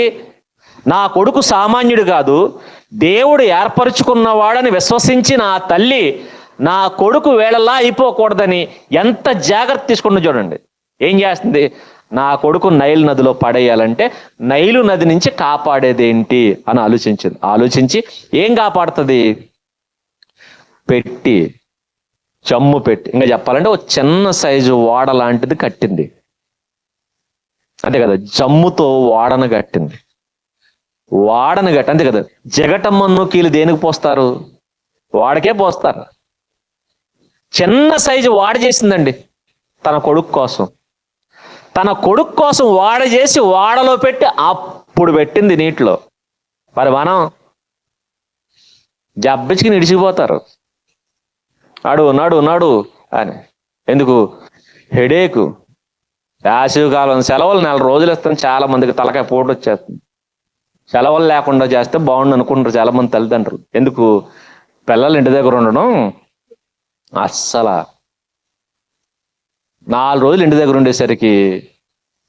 నా కొడుకు సామాన్యుడు కాదు, దేవుడు ఏర్పరచుకున్నవాడని విశ్వసించిన ఆ తల్లి నా కొడుకు వేళలా అయిపోకూడదని ఎంత జాగ్రత్త తీసుకుంటూ చూడండి. ఏం చేస్తుంది? నా కొడుకు నైల్ నదిలో పడేయాలంటే నైలు నది నుంచి కాపాడేదేంటి అని ఆలోచించి ఏం కాపాడుతుంది? జమ్ము పెట్టి, ఇంకా చెప్పాలంటే ఒక చిన్న సైజు ఓడ లాంటిది కట్టింది. అంతే కదా, జమ్ముతో ఓడను కట్టింది. అంతే కదా. జగటమ్మను కీలు దేనికి పోస్తారు? వాడకే పోస్తారు. చిన్న సైజు వాడ చేసిందండి తన కొడుకు కోసం వాడ చేసి వాడలో పెట్టి అప్పుడు పెట్టింది నీటిలో. మరి మనం జబ్బిచ్చుకి నిడిచిపోతారు. నడు అని. ఎందుకు? హెడేకు. వేసవి కాలం సెలవులు 4 రోజులు ఇస్తాను, చాలా మందికి తలకాయ పోటు వచ్చేస్తుంది. సెలవులు లేకుండా చేస్తే బాగుండు అనుకుంటారు చాలా మంది తల్లిదండ్రులు. ఎందుకు? పిల్లలు ఇంటి దగ్గర ఉండడం అస్సలా 4 రోజులు ఇంటి దగ్గర ఉండేసరికి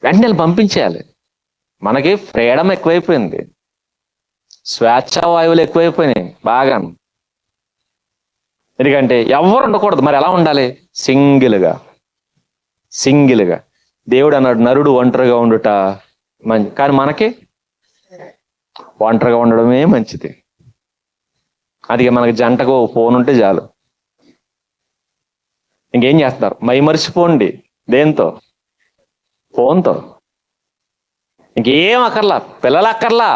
వెంటనే పంపించేయాలి. మనకి ఫ్రీడమ్ ఎక్కువైపోయింది, స్వేచ్ఛా వాయువులు ఎక్కువైపోయినాయి బాగా. ఎందుకంటే ఎవరు ఉండకూడదు. మరి ఎలా ఉండాలి? సింగిల్గా. దేవుడు అన్నాడు నరుడు ఒంటరిగా ఉండుట మంచి, కానీ మనకి ఒంటరిగా ఉండడమే మంచిది. అది మనకి జంటకు ఫోన్ ఉంటే చాలు. ఇంకేం చేస్తున్నారు? మైమరిచిపోండి. దేంతో? ఫోన్తో. ఇంకేం అక్కర్లా, పిల్లలు అక్కర్లా.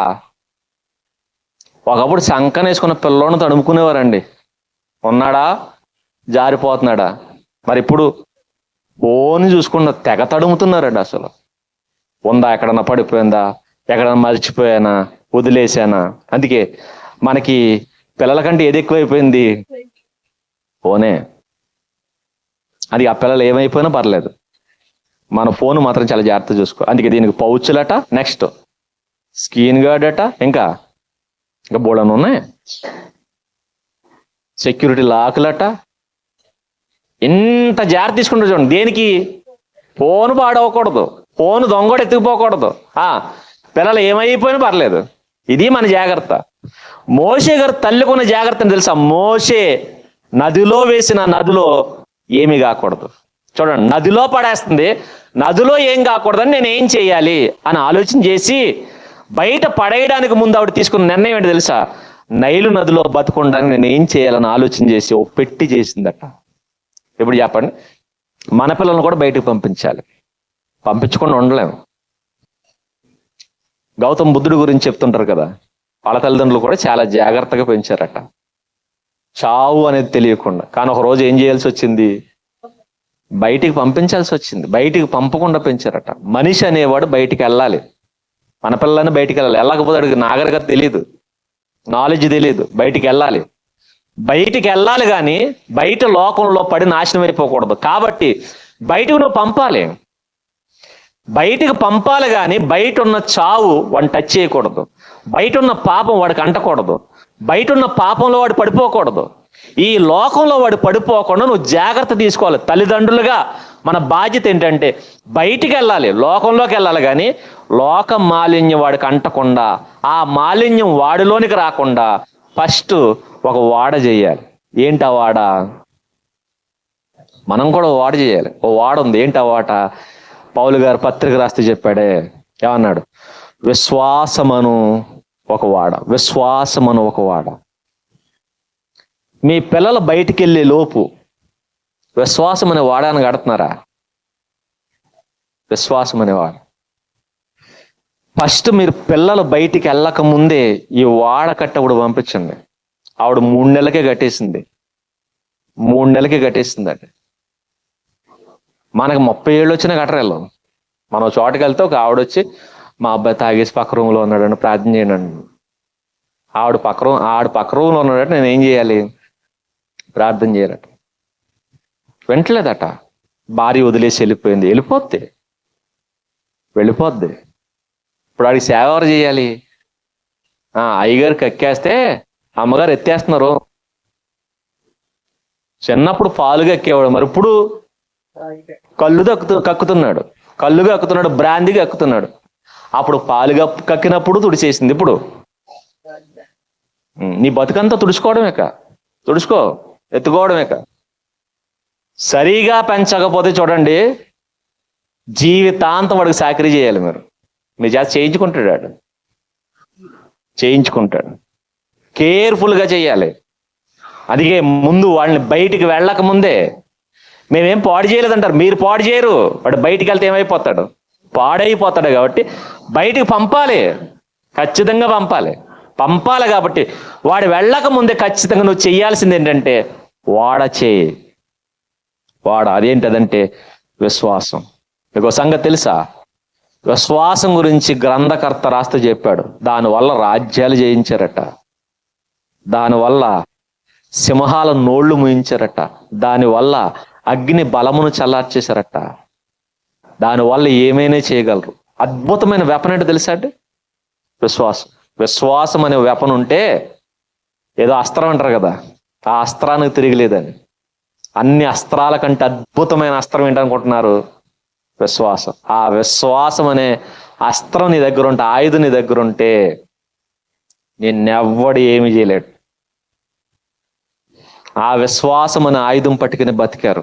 ఒకప్పుడు సంకన వేసుకున్న పిల్లోని తడుముకునేవారండి. ఉన్నాడా? జారిపోతున్నాడా? మరి ఇప్పుడు ఫోన్ చూసుకున్న తెగ తడుముతున్నారండి. అసలు ఉందా? ఎక్కడన్నా పడిపోయిందా? ఎక్కడన్నా మర్చిపోయానా? వదిలేసానా? అందుకే మనకి పిల్లల కంటే ఏది ఎక్కువైపోయింది? ఫోనే. అది ఆ పిల్లలు ఏమైపోయినా పర్లేదు, మన ఫోన్ మాత్రం చాలా జాగ్రత్త చూసుకో. అందుకే దీనికి పౌచులట, నెక్స్ట్ స్క్రీన్ గార్డ్ అట, ఇంకా బోర్డన్ ఉన్నాయి, సెక్యూరిటీ లాకులట. ఇంత జాగ్రత్త తీసుకుంటారు చూడండి. దేనికి? ఫోన్ పాడవకూడదు, ఫోన్ దొంగడు ఎత్తుకుపోకూడదు. పిల్లలు ఏమైపోయినా పర్లేదు. ఇది మన జాగ్రత్త. మోషే గారు తల్లికున్న జాగ్రత్తని తెలుసా? మోషే నదిలో వేసిన నదిలో ఏమీ కాకూడదు. చూడండి, నదిలో పడేస్తుంది, నదిలో ఏం కాకూడదని నేను ఏం చేయాలి అని ఆలోచన చేసి బయట పడేయడానికి ముందు ఆవిడ తీసుకున్న నిర్ణయం ఏంటి తెలుసా? నైలు నదిలో బతుకుండడానికి నేను ఏం చేయాలని ఆలోచన చేసి ఓ పెట్టి చేసిందట. ఇప్పుడు చెప్పండి, మన పిల్లలను కూడా బయటకు పంపించాలి, పంపించకుండా ఉండలేము. గౌతమ్ బుద్ధుడి గురించి చెప్తుంటారు కదా, వాళ్ళ తల్లిదండ్రులు కూడా చాలా జాగ్రత్తగా పెంచారట, చావు అనేది తెలియకుండా. కానీ ఒక రోజు ఏం చేయాల్సి వచ్చింది? బయటికి పంపించాల్సి వచ్చింది. బయటికి పంపకుండా పెంచారట. మనిషి అనేవాడు బయటికి వెళ్ళాలి, మన పిల్లలని బయటికి వెళ్ళాలి. వెళ్ళకపోతే అడిగి నాగరికత తెలియదు, నాలెడ్జ్ తెలియదు. బయటికి వెళ్ళాలి కానీ బయట లోకంలో పడి నాశనం అయిపోకూడదు. కాబట్టి బయటకు నువ్వు పంపాలి, బయటికి పంపాలి కానీ బయట ఉన్న చావు వాడిని టచ్ చేయకూడదు, బయట ఉన్న పాపం వాడికి అంటకూడదు, బయట ఉన్న పాపంలో వాడు పడిపోకూడదు. ఈ లోకంలో వాడు పడిపోకుండా నువ్వు జాగ్రత్త తీసుకోవాలి. తల్లిదండ్రులుగా మన బాధ్యత ఏంటంటే బయటికి వెళ్ళాలి, లోకంలోకి వెళ్ళాలి కానీ లోక మాలిన్యం వాడికి అంటకుండా, ఆ మాలిన్యం వాడిలోనికి రాకుండా ఫస్ట్ ఒక వాడ చేయాలి. ఏంటి ఆ వాడ? మనం కూడా వాడ చేయాలి. ఓ వాడ ఉంది. ఏంటి ఆ వాట? పౌలు గారు పత్రిక రాస్తే చెప్పాడే, ఏమన్నాడు? విశ్వాసమను ఒక వాడ. మీ పిల్లలు బయటికి వెళ్ళే లోపు విశ్వాసం అనే వాడాన్ని కడుతున్నారా? విశ్వాసం అనేవాడు. ఫస్ట్ మీరు పిల్లలు బయటికి వెళ్ళక ముందే ఈ వాడ కట్టవుడు పంపించండి. ఆవిడ 3 నెలలకే కట్టేసింది. 3 నెలలకే కట్టేసిందండి. మనకు 30 ఏళ్ళు వచ్చినా కట్టరెళ్ళు. మనం చోటకి వెళ్తే ఒక ఆవిడ వచ్చి, మా అబ్బాయి తాగేసి పక్క రూమ్లో ఉన్నాడని ప్రార్థన చేయండి. ఆవిడ పక్క రూమ్లో ఉన్నాడట, నేను ఏం చేయాలి? ప్రార్థన చేయాలట. వెంటలేదట. భార్య వదిలేసి వెళ్ళిపోద్ది. ఇప్పుడు ఆడికి సేవ ఎవరు చేయాలి? అయ్యగారు కక్కేస్తే అమ్మగారు ఎత్తేస్తున్నారు. చిన్నప్పుడు పాలుగా ఎక్కేవాడు, మరి ఇప్పుడు కళ్ళుగా కక్కుతున్నాడు, బ్రాందిగా ఎక్కుతున్నాడు. అప్పుడు పాలుగా కక్కినప్పుడు తుడిచేసింది. ఇప్పుడు నీ బతుకంతా ఎత్తుకోవడమేక. సరిగా పెంచకపోతే చూడండి, జీవితాంతం వాడికి సాకరీ చేయాలి. మీ చేత చేయించుకుంటాడు. కేర్ఫుల్గా చేయాలి. అందుకే ముందు వాళ్ళని బయటికి వెళ్ళక ముందే, మేమేం పాడు చేయలేదంటారు. మీరు పాడు చేయరు. వాడు బయటికి వెళ్తే ఏమైపోతాడు? పాడైపోతాడు. కాబట్టి బయటికి పంపాలి, ఖచ్చితంగా పంపాలి. కాబట్టి వాడు వెళ్ళక ముందే ఖచ్చితంగా నువ్వు చెయ్యాల్సింది ఏంటంటే అదేంటదంటే విశ్వాసం. మీకు సంగతి తెలుసా? విశ్వాసం గురించి గ్రంథకర్త రాస్తూ చెప్పాడు. దానివల్ల రాజ్యాలు జయించారట, దానివల్ల సింహాల నోళ్లు ముయించారట, దానివల్ల అగ్ని బలమును చల్లార్చేశారట, దానివల్ల ఏమైనా చేయగలరు. అద్భుతమైన వెపన్ ఏంటో తెలుసా అండి? విశ్వాసం అనే వెపన్ ఉంటే, ఏదో అస్త్రం అంటారు కదా, ఆ అస్త్రానికి తిరిగిలేదని. అన్ని అస్త్రాల కంటే అద్భుతమైన అస్త్రం ఏంటనుకుంటున్నారు? విశ్వాసం. ఆ విశ్వాసం అనే అస్త్రం నీ దగ్గర ఉంటే, ఆయుధం నీ దగ్గర ఉంటే, నిన్నెవ్వడు ఏమి చేయలేడు. ఆ విశ్వాసం అనే ఆయుధం పట్టుకుని బతికారు.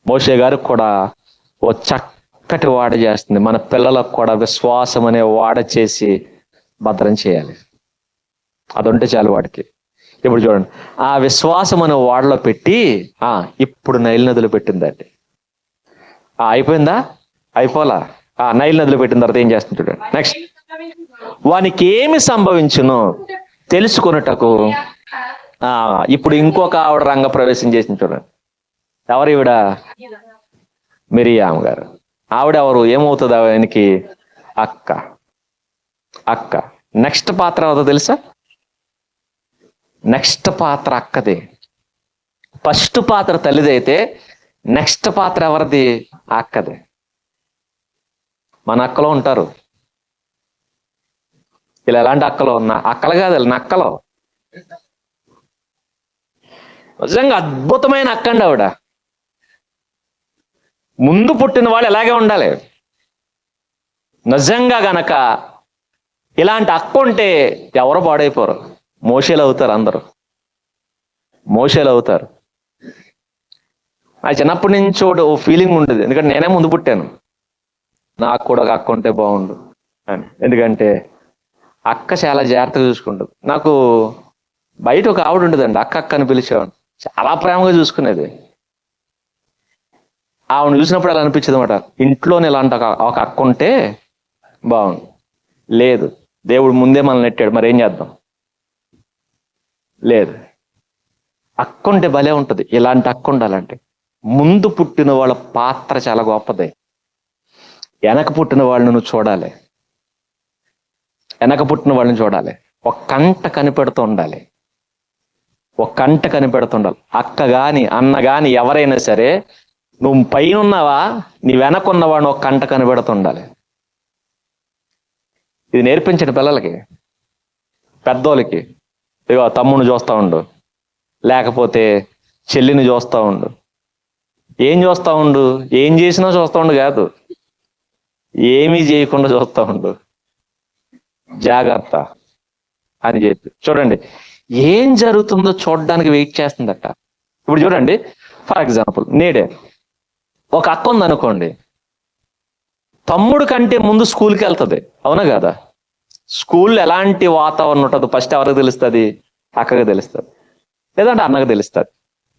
మోషే గారికి కూడా ఓ చక్కటి వాడ చేస్తుంది. మన పిల్లలకు కూడా విశ్వాసం అనే వాడ చేసి భద్రం చేయాలి. అదుంటే చాలు వాడికి. ఇప్పుడు చూడండి, ఆ విశ్వాసం అనే వాడలో పెట్టి ఇప్పుడు నైల్ నదిలో పెట్టిందండి. అయిపోయిందా? అయిపోలా. నైల్ నదిలో పెట్టిన తర్వాత ఏం చేస్తుంది చూడండి. నెక్స్ట్, వానికి ఏమి సంభవించును తెలుసుకొనుటకు ఇప్పుడు ఇంకొక ఆవిడ రంగ ప్రవేశం చేసింది చూడండి. ఎవరు ఈవిడ? మిరియాము గారు. ఆవిడెవరు? ఏమవుతుంది ఆయనకి? అక్క. నెక్స్ట్ పాత్ర అవుతుందో తెలుసా? నెక్స్ట్ పాత్ర అక్కది. ఫస్ట్ పాత్ర తల్లిదైతే నెక్స్ట్ పాత్ర ఎవరిది? అక్కది. మన అక్కలో ఉంటారు ఇలా. ఎలాంటి అక్కలో ఉన్నా, అక్కలు కాదు నక్కలో. నిజంగా అద్భుతమైన అక్కండి ఆవిడ. ముందు పుట్టిన వాళ్ళు ఎలాగే ఉండాలి. నిజంగా గనక ఇలాంటి అక్క ఉంటే ఎవరు పాడైపోరు. మోషేలు అవుతారు, అందరూ మోషేలు అవుతారు. నా చిన్నప్పటి నుంచి ఓ ఫీలింగ్ ఉండేది, ఎందుకంటే నేనే ముందు పుట్టాను. నాకు కూడా ఒక అక్క ఉంటే బాగుండు అని. ఎందుకంటే అక్క చాలా జాగ్రత్తగా చూసుకుంటుంది. నాకు బయట ఒక ఆవిడ ఉండేదండి, అక్క అని పిలిచేవాడు. చాలా ప్రేమగా చూసుకునేది. ఆవిడ చూసినప్పుడు అలా అనిపించేది అనమాట, ఇంట్లోనే ఇలాంటి ఒక అక్క ఉంటే బాగుండు. లేదు, దేవుడు ముందే మనల్ని నెట్టాడు, మరి ఏం చేద్దాం? లేదు, అక్క ఉంటే భలే ఉంటుంది. ఇలాంటి అక్క ఉండాలంటే ముందు పుట్టిన వాళ్ళ పాత్ర చాలా గొప్పది. వెనక పుట్టిన వాళ్ళను చూడాలి. ఒక కంట కనిపెడుతూ ఉండాలి. అక్క గాని అన్న గాని ఎవరైనా సరే, నువ్వు పైన ఉన్నావా, నీ వెనక ఉన్నవాడిని ఒక కంట కనిపెడుతుండాలి. ఇది నేర్పించండి పిల్లలకి, పెద్దోళ్ళకి. ఇగో తమ్ముడిని చూస్తూ ఉండు, లేకపోతే చెల్లిని చూస్తూ ఉండు. ఏం చూస్తూ ఉండు? ఏం చేసినా చూస్తూ ఉండు కాదు, ఏమీ చేయకుండా చూస్తూ ఉండు, జాగ్రత్త అని చెప్పి. చూడండి, ఏం జరుగుతుందో చూడడానికి వెయిట్ చేస్తుందట. ఇప్పుడు చూడండి, ఫర్ ఎగ్జాంపుల్ నేడే ఒక అక్క ఉందనుకోండి, తమ్ముడు కంటే ముందు స్కూల్కి వెళ్తుంది, అవునా కదా? స్కూల్లో ఎలాంటి వాతావరణం ఉంటుందో ఫస్ట్ ఎవరికి తెలుస్తుంది? అక్కగా తెలుస్తుంది, లేదంటే అన్నకు తెలుస్తుంది,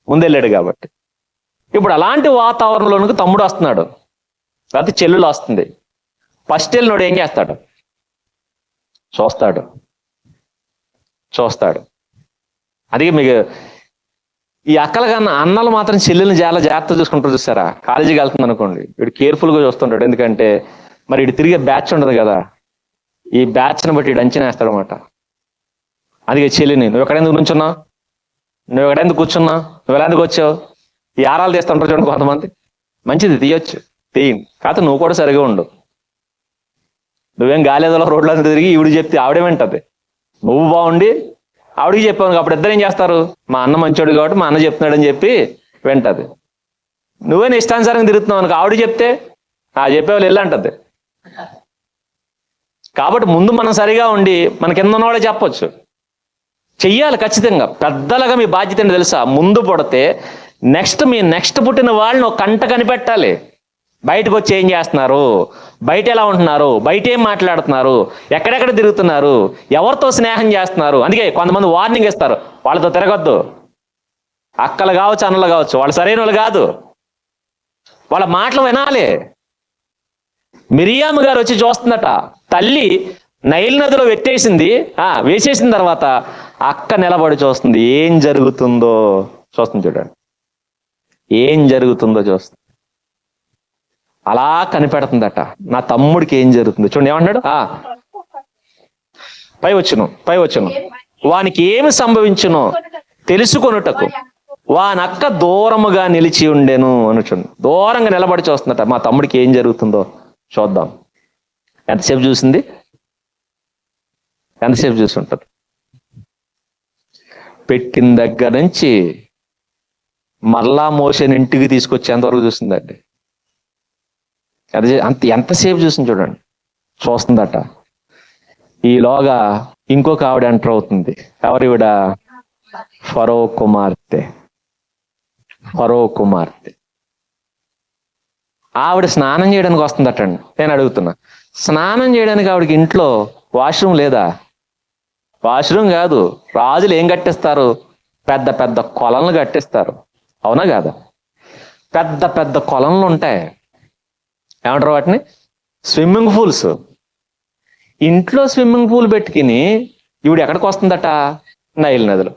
ముందెళ్ళాడు కాబట్టి. ఇప్పుడు అలాంటి వాతావరణంలోనికి తమ్ముడు వస్తున్నాడు, లేకపోతే చెల్లెలు వస్తుంది. ఫస్ట్ వెళ్ళినోడు ఏం చేస్తాడు? చూస్తాడు. అది మీకు ఈ అక్కల కన్నా అన్నలు మాత్రం చెల్లెల్ని చాలా జాగ్రత్త చూసుకుంటారు. చూస్తారా? కాలేజీకి వెళ్తుంది అనుకోండి, వీడు కేర్ఫుల్గా చూస్తుంటాడు. ఎందుకంటే మరి ఇటు తిరిగే బ్యాచ్ ఉండదు కదా, ఈ బ్యాచ్ని బట్టి ఇటు అంచనా వేస్తాడు అనమాట. అందుకే చెల్లిని, నువ్వు ఎక్కడెందుకు నుంచున్నావు, నువ్వు ఎక్కడెందుకు కూర్చున్నావు, నువ్వు ఎలా ఎందుకు వచ్చావు, ఈ ఆరాలు తీస్తుంటారు చూడండి కొంతమంది. మంచిది, తీయొచ్చు, కాకపోతే నువ్వు కూడా సరిగా ఉండు. నువ్వేం గాలేదలో రోడ్లో తిరిగి ఈవిడికి చెప్తే ఆవిడే వింటది. నువ్వు బాగుండి ఆవిడికి చెప్పావు, అప్పుడు ఇద్దరు ఏం చేస్తారు? మా అన్న మంచోడు కాబట్టి మా అన్న చెప్తున్నాడు అని చెప్పి వింటది. నువ్వే నీ ఇష్టానుసారంగా తిరుగుతున్నావు అనుకో, ఆవిడ చెప్తే చెప్పేవాళ్ళు వెళ్ళి అంటది. కాబట్టి ముందు మనం సరిగా ఉండి మన కింద ఉన్నవాడే చెప్పొచ్చు, చెయ్యాలి ఖచ్చితంగా. పెద్దలుగా మీ బాధ్యత ఏంటి తెలుసా? ముందు పుడితే మీ నెక్స్ట్ పుట్టిన వాళ్ళని ఒక కంట కనిపెట్టాలి. బయటకు వచ్చి ఏం చేస్తున్నారు, బయట ఎలా ఉంటున్నారు, బయట ఏం మాట్లాడుతున్నారు, ఎక్కడెక్కడ తిరుగుతున్నారు, ఎవరితో స్నేహం చేస్తున్నారు. అందుకే కొంతమంది వార్నింగ్ ఇస్తారు, వాళ్ళతో తిరగొద్దు. అక్కలు కావచ్చు, అన్నలు కావచ్చు, వాళ్ళు సరైన వాళ్ళు కాదు, వాళ్ళ మాటలు వినాలి. మిరియాము గారు వచ్చి చూస్తుందట, తల్లి నైల్ నదిలో వేసేసిన తర్వాత అక్క నిలబడి చూస్తుంది, ఏం జరుగుతుందో చూస్తుంది. చూడండి, ఏం జరుగుతుందో చూస్తుంది. అలా కనిపెడుతుందట, నా తమ్ముడికి ఏం జరుగుతుందో. చూడండి ఏమన్నాడు, పై వచ్చును వానికి ఏమి సంభవించునో తెలుసుకొనుటకు వానక్క దూరముగా నిలిచి ఉండెను అనుచుండు. దూరంగా నిలబడి చూస్తుందట, మా తమ్ముడికి ఏం జరుగుతుందో చూద్దాం. ఎంతసేపు చూస్తుంటది? పెట్టిన దగ్గర నుంచి మరలా మోషన్ ఇంటికి తీసుకొచ్చేంతవరకు చూస్తుందండి. అది ఎంతసేపు చూసింది చూడండి, చూస్తుందట. ఈలోగా ఇంకొక ఆవిడ ఎంటర్ అవుతుంది. ఎవరివిడ? ఫరో కుమార్తె. ఆవిడ స్నానం చేయడానికి వస్తుందటండి. నేను అడుగుతున్నా, స్నానం చేయడానికి ఆవిడకి ఇంట్లో వాష్రూమ్ లేదా? వాష్రూమ్ కాదు, రాజులు ఏం కట్టిస్తారు? పెద్ద పెద్ద కొలనులు కట్టిస్తారు, అవునా కాదా? పెద్ద పెద్ద కొలనులు ఉంటాయి, ఏమంటారు వాటిని? Swimming pools. ఇంట్లో స్విమ్మింగ్ పూల్ పెట్టుకుని ఈవిడ ఎక్కడికి వస్తుందట? నైల్ నదిలో.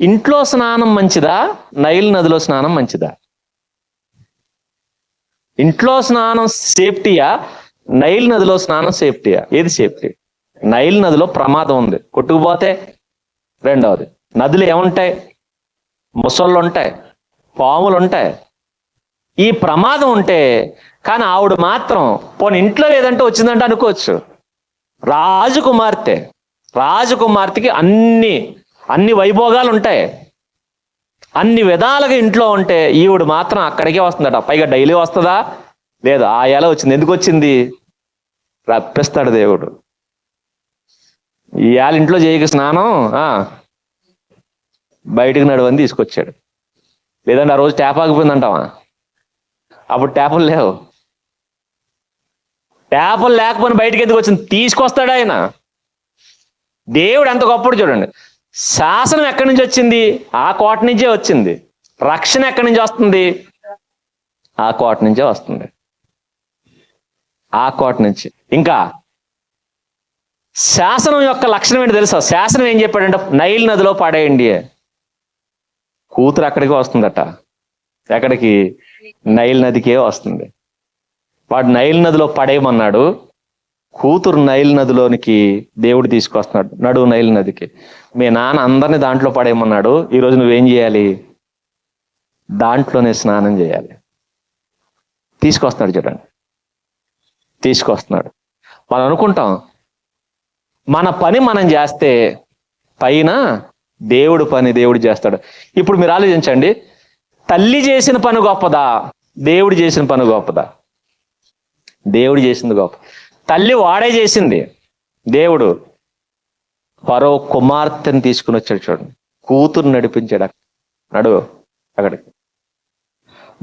ఇంట్లో స్నానం మంచిదా, నైల్ నదిలో స్నానం మంచిదా? ఇంట్లో స్నానం సేఫ్టీయా, నైల్ నదిలో స్నానం సేఫ్టీయా? ఏది సేఫ్టీ? నైల్ నదిలో ప్రమాదం ఉంది, కొట్టుకుపోతే. రెండవది, నదులు ఏముంటాయి? ముసళ్ళు ఉంటాయి, పాములు ఉంటాయి. ఈ ప్రమాదం ఉంటే, కానీ ఆవిడ మాత్రం పోనీ ఇంట్లో ఏదంటే వచ్చిందంటే అనుకోవచ్చు. రాజకుమార్తెకి అన్ని వైభోగాలు ఉంటాయి, అన్ని విధాలుగా ఇంట్లో ఉంటే ఈవిడ మాత్రం అక్కడికే వస్తుందట. పైగా డైలీ వస్తుందా? లేదు, ఎలా వచ్చింది? ఎందుకు వచ్చింది? రప్పిస్తాడు దేవుడు. ఇవాళ ఇంట్లో చేయక స్నానం, బయటకు నడువని తీసుకొచ్చాడు. లేదంటే ఆ రోజు ట్యాప్ ఆగిపోయిందంటావా? అప్పుడు ట్యాపులు లేవు. ట్యాపులు లేకపోయినా బయటకు ఎందుకు వచ్చింది? తీసుకొస్తాడు ఆయన. దేవుడు ఎంత గొప్పడు చూడండి. శాసనం ఎక్కడి నుంచి వచ్చింది? ఆ కోట నుంచే వచ్చింది. రక్షణ ఎక్కడి నుంచి వస్తుంది? ఆ కోట నుంచే వస్తుంది, ఆ కోట నుంచి. ఇంకా శాసనం యొక్క లక్షణం ఏంటి తెలుసా? శాసనం ఏం చెప్పాడంటే, నైల్ నదిలో పడేయండి. కూతురు అక్కడికి వస్తుందట. ఎక్కడికి? నైల్ నదికే వస్తుంది. వాడు నైల్ నదిలో పడేయమన్నాడు, కూతురు నైల్ నదిలోనికి దేవుడు తీసుకొస్తున్నాడు. నడువు నైల్ నదికి. మీ నాన్న అందరినీ దాంట్లో పడేయమన్నాడు, ఈరోజు నువ్వేం చేయాలి? దాంట్లోనే స్నానం చేయాలి. తీసుకొస్తున్నాడు చూడండి, తీసుకొస్తున్నాడు. మనం అనుకుంటాం మన పని మనం చేస్తే పైన దేవుడు పని దేవుడు చేస్తాడు. ఇప్పుడు మీరు ఆలోచించండి, తల్లి చేసిన పని గొప్పదా, దేవుడు చేసిన పని గొప్పదా? దేవుడు చేసింది గొప్ప. తల్లి వాడే చేసింది, దేవుడు ఫరో కుమార్తెను తీసుకుని వచ్చాడు చూడండి, కూతురు నడిపించాడు. నడువు అక్కడికి.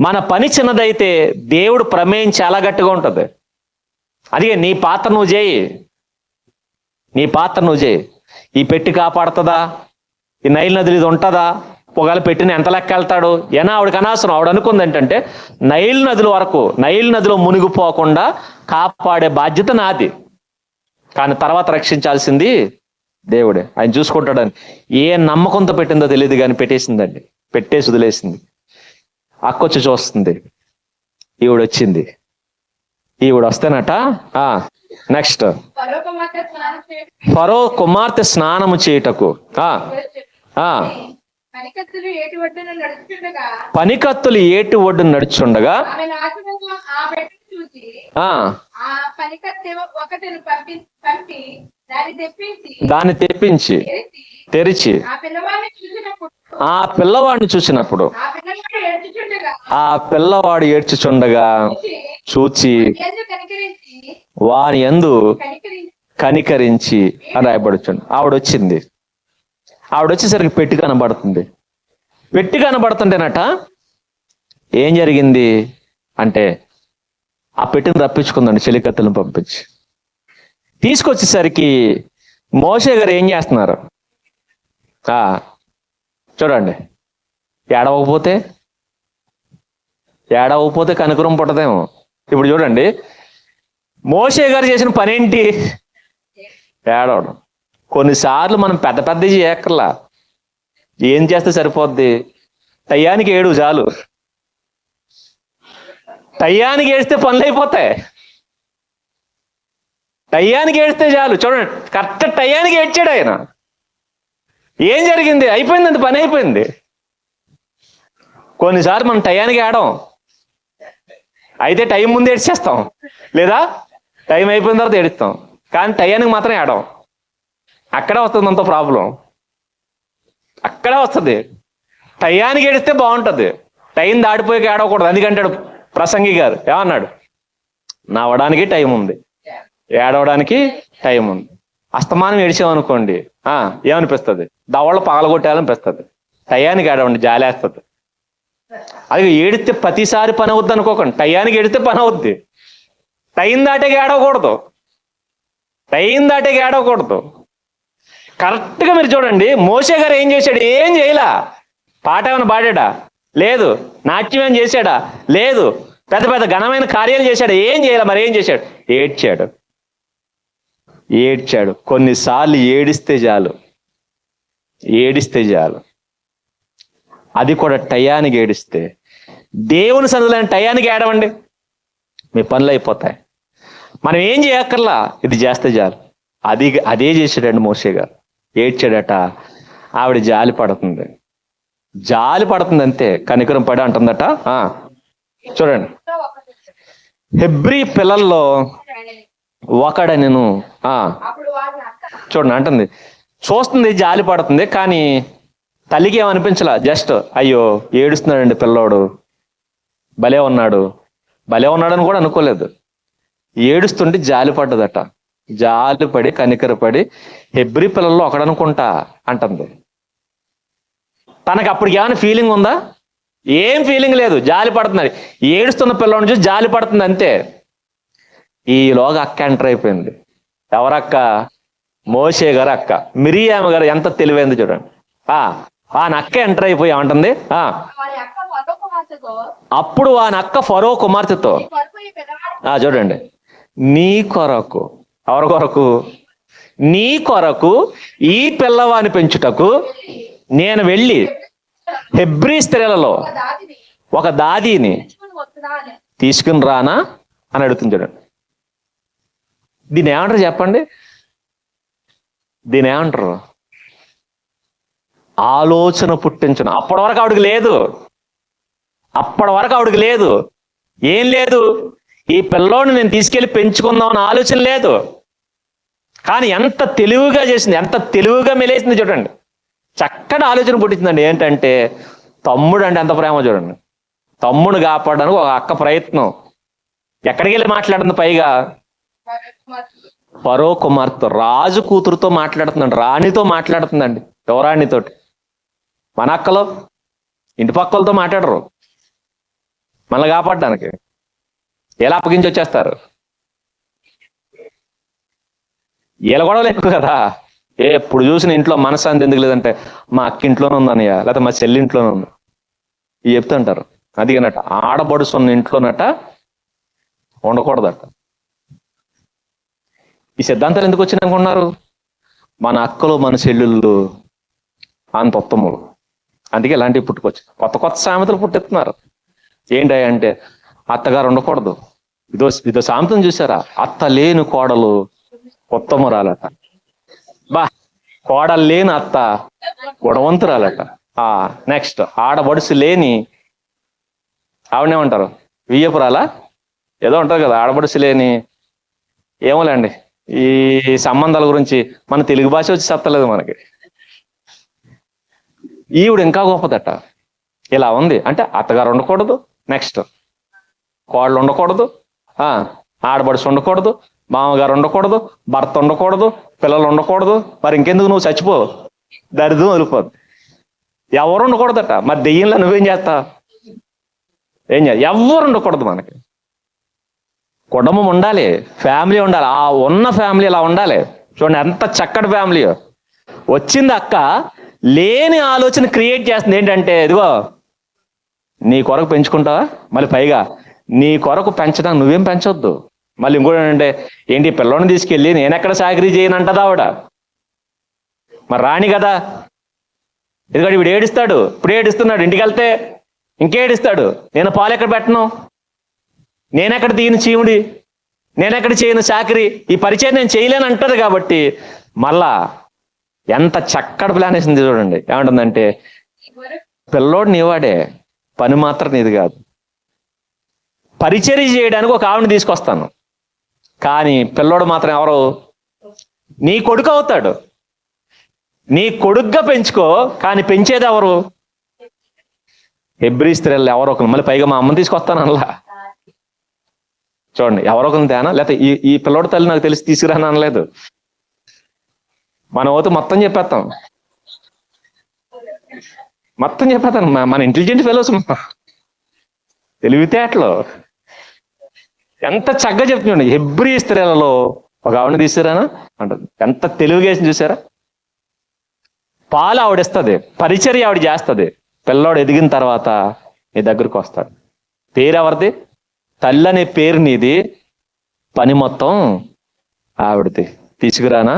మన పని చిన్నదైతే దేవుడు ప్రమేయం చాలా గట్టిగా ఉంటుంది. అదే నీ పాత్ర నువ్వు చేయి, ఈ పెట్టి కాపాడుతుందా? ఈ నైల్ నదిలో ఇది ఉంటుందా? ఒకవేళ పెట్టిన ఎంత లెక్క వెళ్తాడు? ఏనా ఆవిడకి అనవసరం. ఆవిడ అనుకుంది ఏంటంటే నైల్ నదుల వరకు, నైల్ నదిలో మునిగిపోకుండా కాపాడే బాధ్యత నాది, కానీ తర్వాత రక్షించాల్సింది దేవుడే, ఆయన చూసుకుంటాడని ఏ నమ్మకంతో పెట్టిందో తెలియదు కానీ పెట్టేసిందండి. పెట్టేసి వదిలేసింది. అక్కొచ్చి చూస్తుంది, ఈవిడ వచ్చింది. ఈవిడ వస్తేనట నెక్స్ట్ ఫరో కుమార్తె స్నానము చేయుటకు పనికత్తులు ఏటి ఒడ్డున నడుచుండగా దాన్ని తెప్పించి తెరిచి ఆ పిల్లవాడిని చూసినప్పుడు ఆ పిల్లవాడు ఏడ్చుచుండగా చూచి వాని యందు కనికరించి అని రాయబడుచుండు. ఆవిడొచ్చింది. ఆవిడొచ్చేసరికి పెట్టి కనబడుతుంది. పెట్టి కనబడుతుంటేనట ఏం జరిగింది అంటే ఆ పెట్టిని రప్పించుకుందండి, చెలికత్తెలను పంపించి. తీసుకొచ్చేసరికి మోషే గారు ఏం చేస్తున్నారు చూడండి. ఏడవకపోతే కనుకరం పుట్టదేమో. ఇప్పుడు చూడండి, మోషే గారు చేసిన పనేంటి? ఏడవడం. కొన్నిసార్లు మనం పెద్ద పెద్దవి చేయక్కర్లా, ఏం చేస్తే సరిపోద్ది? టయానికి ఏడు చాలు. టయానికి ఏడిస్తే పనులు అయిపోతాయి. టయానికి ఏడిస్తే చాలు. చూడండి, కరెక్ట్ టయానికి ఏడ్చాడు ఆయన. ఏం జరిగింది? అయిపోయిందండి, పని అయిపోయింది. కొన్నిసార్లు మనం టయానికి ఏడం, అయితే టైం ముందు ఏడ్చేస్తాం, లేదా టైం అయిపోయిన తర్వాత ఏడుస్తాం, కానీ టయానికి మాత్రం ఏడం. అక్కడే వస్తుంది అంత ప్రాబ్లం, అక్కడే వస్తుంది. టయానికి ఏడిస్తే బాగుంటుంది, టైం దాటిపోయి ఏడవకూడదు. అందుకంటాడు ప్రసంగి గారు, ఏమన్నాడు? నవ్వడానికి టైం ఉంది, ఏడవడానికి టైం ఉంది. అస్తమానం ఏడిచామనుకోండి ఏమనిపిస్తుంది? దవళ్ళు పగలగొట్టాలనిపిస్తుంది. టయానికి ఏడవండి, జాలేస్తుంది. అది ఏడితే ప్రతిసారి పని అవుద్ది అనుకోకండి. టయానికి ఏడితే పని అవుద్ది. టైం దాటేకి ఏడవకూడదు, టైం దాటేకి ఏడవకూడదు. కరెక్ట్గా మీరు చూడండి, మోషే గారు ఏం చేశాడు? ఏం చేయలా. పాట ఏమైనా పాడాడా? లేదు. నాట్యం ఏం చేశాడా? లేదు. పెద్ద పెద్ద ఘనమైన కార్యాలు చేశాడు? ఏం చేయాల. మరి ఏం చేశాడు? ఏడ్చాడు. ఏడ్చాడు. కొన్నిసార్లు ఏడిస్తే చాలు, ఏడిస్తే చాలు. అది కూడా టయానికి ఏడిస్తే. దేవుని సన్నిధిలో టయానికి ఏడవండి, మీ పనులు అయిపోతాయి. మనం ఏం చేయక్కర్లా, ఇది చేస్తే చాలు. అదే చేశాడండి మోషే గారు. ఏడ్చాడట. ఆవిడ జాలి పడుతుంది, జాలి పడుతుంది అంతే, కనికరం పడి అంటుందట. చూడండి, హెబ్రీ పిల్లల్లో ఒకడనెను. చూడండి అంటుంది, చూస్తుంది, జాలి పడుతుంది, కానీ తల్లికి ఏమనిపించలా. జస్ట్ అయ్యో ఏడుస్తున్నాడండి పిల్లోడు, భలే ఉన్నాడు, భలే ఉన్నాడని కూడా అనుకోలేదు. ఏడుస్తుంటే జాలి పడ్డదట. జాలిపడి కనికరపడి హెబ్రీ పిల్లల్లో ఒకడనుకుంటా అంటుంది. తనకు అప్పటికి ఏమైనా ఫీలింగ్ ఉందా? ఏం ఫీలింగ్ లేదు. జాలి పడుతున్నది. ఏడుస్తున్న పిల్లని చూసి జాలి పడుతుంది అంతే. ఈలోగా అక్క ఎంటర్ అయిపోయింది. ఎవరక్క? మోషే గారు అక్క, మిరియామ గారు. ఎంత తెలివైంది చూడండి. వాని అక్క ఎంటర్ అయిపోయి ఏమంటుంది? అప్పుడు వాని అక్క ఫరో కుమార్తెతో, చూడండి, నీ కొరకు. ఎవరి కొరకు? నీ కొరకు ఈ పిల్లవాని పెంచుటకు నేను వెళ్ళి హెబ్రీ స్త్రీలలో ఒక దాదీని తీసుకుని రానా అని అడుగుతుంది. చూడండి, దీన్ని ఏమంటారు చెప్పండి? దీని ఏమంటారు? ఆలోచన పుట్టించను. అప్పటి వరకు ఆవిడకి లేదు, అప్పటి వరకు ఆవిడకి లేదు. ఏం లేదు? ఈ పిల్లోడిని నేను తీసుకెళ్ళి పెంచుకుందామని ఆలోచన లేదు. కానీ ఎంత తెలివిగా చేసింది, ఎంత తెలివిగా మెలేసింది చూడండి. చక్కటి ఆలోచన పుట్టించిందండి. ఏంటంటే తమ్ముడు అంటే ఎంత ప్రేమ చూడండి. తమ్ముడు కాపాడడానికి ఒక అక్క ప్రయత్నం. ఎక్కడికి వెళ్ళి మాట్లాడుతుంది? పైగా ఫరో కుమార్తె, రాజు కూతురుతో మాట్లాడుతుందండి, రాణితో మాట్లాడుతుందండి. యువరాణితోటి. మన అక్కలో ఇంటి పక్కలతో మాట్లాడరు. మనల్ని కాపాడడానికి ఎలా అప్పగించి వచ్చేస్తారు? వీళ్ళ గొడవలు ఎక్కువ కదా. ఎప్పుడు చూసిన ఇంట్లో మనశ్శాంతి ఎందుకు లేదంటే మా అక్క ఇంట్లోనే ఉందన్నయ్య, లేకపోతే మా చెల్లి ఇంట్లోనే ఉంది, ఇవి చెప్తుంటారు. అదిగనట ఆడబడుసున్న ఇంట్లోనట ఉండకూడదట. ఈ సిద్ధాంతాలు ఎందుకు వచ్చినాయి అనుకున్నారు? మన అక్కలు మన చెల్లెళ్ళు అంత ఉత్తములు, అందుకే ఇలాంటివి పుట్టుకొచ్చు. కొత్త కొత్త సామెతలు పుట్టెత్తున్నారు. ఏంటంటే అత్తగారు ఉండకూడదు. ఇదో సామెతను చూసారా? అత్త లేని కోడలు ఉత్తమురాలట. బా, కోడలు లేని అత్త గుణవంతురాలట. నెక్స్ట్ ఆడబడుసు లేని ఆవిడేమంటారు? వియ్యపురాలా ఏదో ఉంటారు కదా, ఆడబడుసు లేని. ఏమోలేండి, ఈ సంబంధాల గురించి మన తెలుగు భాష వచ్చి చెప్తలేదు మనకి. ఈవిడ ఇంకా గొప్పదట. ఇలా ఉంది అంటే అత్తగారు ఉండకూడదు, నెక్స్ట్ కోడలు ఉండకూడదు, ఆడబడుసు ఉండకూడదు, మామగారు ఉండకూడదు, భర్త ఉండకూడదు, పిల్లలు ఉండకూడదు. మరి ఇంకెందుకు నువ్వు చచ్చిపో, దరిద్రం వదిలిపోద్ది. ఎవరు ఉండకూడదట. మరి దెయ్యంలో నువ్వేం చేస్తావు? ఏం చేయాలి? ఎవరు ఉండకూడదు. మనకి కుటుంబం ఉండాలి, ఫ్యామిలీ ఉండాలి. ఆ ఉన్న ఫ్యామిలీ ఇలా ఉండాలి. చూడండి ఎంత చక్కటి ఫ్యామిలీ వచ్చింది. అక్క లేని ఆలోచన క్రియేట్ చేస్తుంది. ఏంటంటే ఇదిగో నీ కొరకు పెంచుకుంటావా, మళ్ళీ పైగా నీ కొరకు పెంచడానికి నువ్వేం పెంచొద్దు. మళ్ళీ ఇంకోటి ఏంటంటే ఏంటి, పిల్లోని తీసుకెళ్ళి నేనెక్కడ చాకరీ చేయనంటదా ఆవిడ. మరి రాణి కదా, ఎందుకంటే వీడు ఏడుస్తాడు, ఇప్పుడు ఏడుస్తున్నాడు, ఇంటికి వెళ్తే ఇంకేడుస్తాడు. నేను పాలు ఎక్కడ పెట్టను, నేనెక్కడ తీయను చీముడి, నేనెక్కడ చేయను చాకరీ, ఈ పరిచయం నేను చేయలేను అంటది. కాబట్టి మళ్ళా ఎంత చక్కటి ప్లాన్ వేసింది చూడండి. ఏమంటుందంటే పిల్లోడు నీవాడే, పని మాత్రం నీది కాదు. పరిచర్య చేయడానికి ఒక ఆవిడని తీసుకొస్తాను, కానీ పిల్లోడు మాత్రం ఎవరు? నీ కొడుకు అవుతాడు. నీ కొడుగ్గా పెంచుకో, కానీ పెంచేది ఎవరు? హెబ్రీ స్త్రీలు ఎవరో ఒకరు. మళ్ళీ పైగా మా అమ్మని తీసుకొస్తాను అనలా. చూడండి, ఎవరో ఒకరిని తేనా, లేకపోతే ఈ పిల్లోడు తల్లి నాకు తెలిసి తీసుకురాని అనలేదు. మనం అవుతూ మొత్తం చెప్పేస్తాం, మొత్తం చెప్పేస్తాను. మన ఇంటెలిజెంట్ ఫెలోస్, తెలివితేటలు ఎంత చక్కగా చెప్తున్నాండి. హెబ్రీ స్త్రీలలో ఒక ఆవిడని తీసుకురానా అంటది. ఎంత తెలివిగేసి చూసారా? పాలు ఆవిడిస్తుంది, పరిచర్య ఆవిడ చేస్తుంది. పిల్లోడు ఎదిగిన తర్వాత నీ దగ్గరకు వస్తాడు. పేరు ఎవరిది? తల్లి అనే పేరు నీది, పని మొత్తం ఆవిడది. తీసుకురానా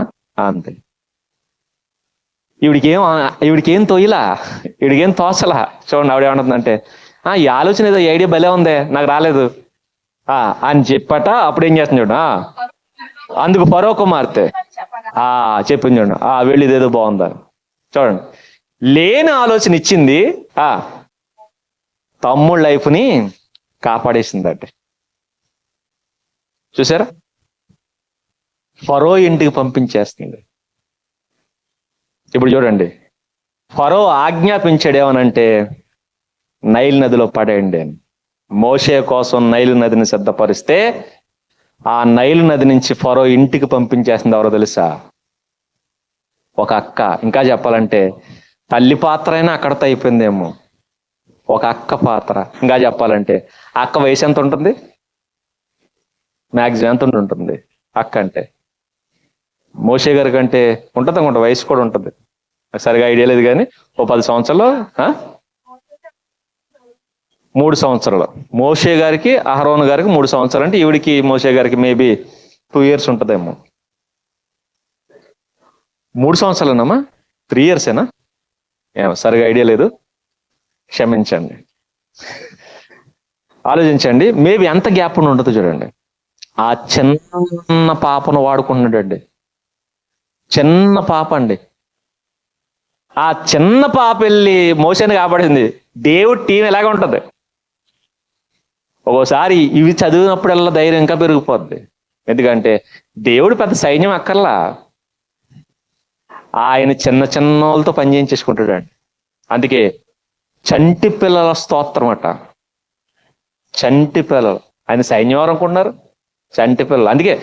అంతే. ఈవిడికేం తోయిలా, ఈవిడికేం తోచలా. చూడండి ఆవిడ ఏమంటుందంటే ఈ ఆలోచన ఏదో ఐడియా భలే ఉందే, నాకు రాలేదు అని చెప్పట. అప్పుడు ఏం చేస్తుంది చూడ, అందుకు ఫరో కుమార్తె చెప్పింది చూడండి, వెళ్ళిదేదో బాగుందా. చూడండి, లేని ఆలోచన ఇచ్చింది, తమ్ముళ్ళ లైఫ్ని కాపాడేసిందట. చూసారా? ఫరో ఇంటికి పంపించేస్తుంది. ఇప్పుడు చూడండి, ఫరో ఆజ్ఞాపించాడు ఏమనంటే నైల్ నదిలో పడేయండి అని. మోషే కోసం నైలు నదిని సిద్ధపరిస్తే ఆ నైలు నది నుంచి ఫరో ఇంటికి పంపించేస్తుంది. ఎవరో తెలుసా? ఒక అక్క. ఇంకా చెప్పాలంటే తల్లి పాత్ర అయినా అక్కడతో అయిపోయిందేమో, ఒక అక్క పాత్ర. ఇంకా చెప్పాలంటే అక్క వయసు ఎంత ఉంటుంది? మ్యాక్సిమం ఎంత ఉంటుంది అక్క అంటే? మోషే గారి కంటే ఉంటుంది అనుకుంటా, వయసు కూడా ఉంటుంది, సరిగా ఐడియా లేదు కానీ ఓ 10 సంవత్సరాలు, 3 సంవత్సరాలు. మోషే గారికి అహరోన్ గారికి 3 సంవత్సరాలు అంటే ఈవిడికి మోషే గారికి మేబీ 2 years ఉంటుందేమో. 3 సంవత్సరాలమ్మా, 3 years ఏనా? ఏమో సరిగా ఐడియా లేదు, క్షమించండి. ఆలోచించండి, మేబీ ఎంత గ్యాప్ ఉండదు చూడండి. ఆ చిన్న పాపను వాడుకున్నాడండి, చిన్న పాప అండి. ఆ చిన్న పాప వెళ్ళి మోషేని కాపాడింది. దేవుడి టీం ఎలాగ ఉంటుంది? ఒక్కోసారి ఇవి చదివినప్పుడల్లా ధైర్యం ఇంకా పెరిగిపోద్ది. ఎందుకంటే దేవుడు పెద్ద సైన్యం అక్కర్లా, ఆయన చిన్న చిన్న వాళ్ళతో పని చేయించేసుకుంటాడండి. అందుకే చంటి పిల్లల స్తోత్రం అట. చంటి పిల్లలు, ఆయన సైన్యం ఎవరు అనుకుంటున్నారు? చంటి పిల్లలు. అందుకే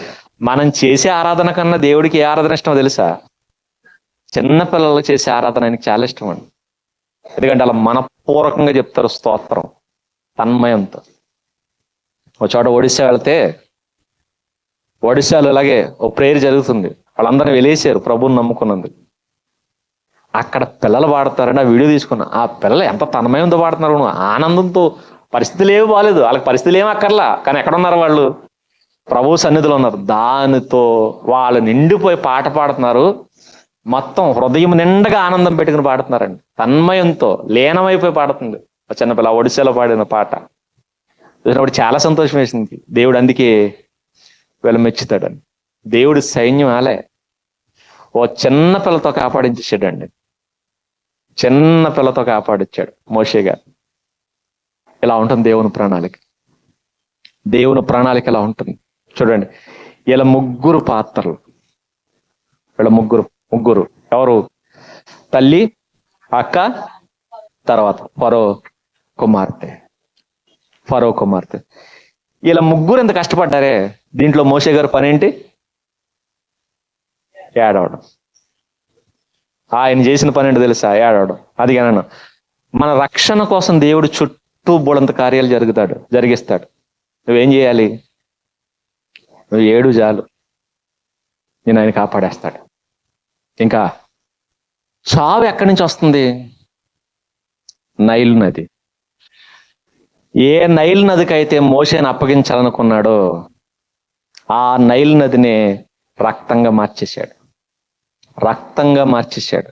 మనం చేసే ఆరాధన కన్నా దేవుడికి ఏ ఆరాధన ఇష్టమో తెలుసా? చిన్న పిల్లలు చేసే ఆరాధన ఆయనకి చాలా ఇష్టం అండి. ఎందుకంటే అలా మనపూర్వకంగా చెప్తారు స్తోత్రం, తన్మయంతో. ఒక చోట ఒడిశా వెళ్తే, ఒడిశాలో ఇలాగే ఓ ప్రేయర్ జరుగుతుంది. వాళ్ళందరూ వెలేసారు ప్రభువుని నమ్ముకున్నందుకు. అక్కడ పిల్లలు పాడతారని ఆ వీడియో తీసుకున్నా. ఆ పిల్లలు ఎంత తన్మయంతో పాడుతున్నారు, ఆనందంతో. పరిస్థితులు ఏమి బాగాలేదు, వాళ్ళకి పరిస్థితులు ఏమి అక్కర్లా, కానీ ఎక్కడున్నారు వాళ్ళు? ప్రభు సన్నిధిలో ఉన్నారు. దానితో వాళ్ళు నిండిపోయి పాట పాడుతున్నారు. మొత్తం హృదయం నిండగా ఆనందం పెట్టుకుని పాడుతున్నారండి. తన్మయంతో లీనమైపోయి పాడుతుంది. చిన్నపిల్ల ఒడిశాలో పాడిన పాట చూసినప్పుడు చాలా సంతోషం వేసింది. దేవుడు అందుకే వీళ్ళు మెచ్చుతాడని. దేవుడి సైన్యం ఆలే ఓ చిన్న పిల్లతో కాపాడించేసాడండి. చిన్న పిల్లతో కాపాడిచ్చాడు మోషే గారు. ఇలా ఉంటుంది దేవుని ప్రణాళిక. దేవుని ప్రణాళిక ఇలా ఉంటుంది చూడండి. ఇలా ముగ్గురు పాత్రలు, వీళ్ళ ముగ్గురు ఎవరు? తల్లి, అక్క, తర్వాత ఫరో కుమార్తె. ఇలా ముగ్గురు ఎంత కష్టపడ్డారే. దీంట్లో మోషే గారు పని ఏంటి? ఏడవడం. ఆయన చేసిన పని ఏంటో తెలుసా? ఏడవడం. అది కాను, మన రక్షణ కోసం దేవుడు చుట్టూ బోడంత కార్యాలు జరిగిస్తాడు. నువ్వేం చేయాలి? నువ్వు ఏడు చాలు, నేను ఆయన కాపాడేస్తాడు. ఇంకా చావు ఎక్కడి నుంచి వస్తుంది? నైల్ నది. ఏ నైల్ నదికైతే మోషేని అప్పగించాలనుకున్నాడో ఆ నైల్ నదిని రక్తంగా మార్చేశాడు.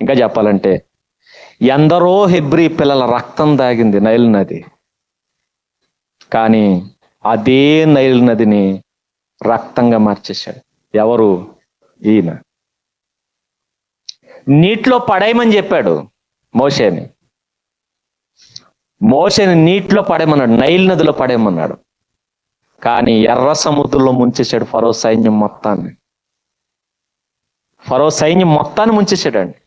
ఇంకా చెప్పాలంటే ఎందరో హెబ్రీ పిల్లల రక్తం దాగింది నైల్ నది. కానీ అదే నైల్ నదిని రక్తంగా మార్చేశాడు. ఎవరు? ఈయన. నీటిలో పడేయమని చెప్పాడు మోషేని నీటిలో పడేయమన్నాడు, నైల్ నదిలో పడేయమన్నాడు. కానీ ఎర్ర సముద్రంలో ముంచేశాడు ఫరో సైన్యం మొత్తాన్ని ముంచేశాడండి.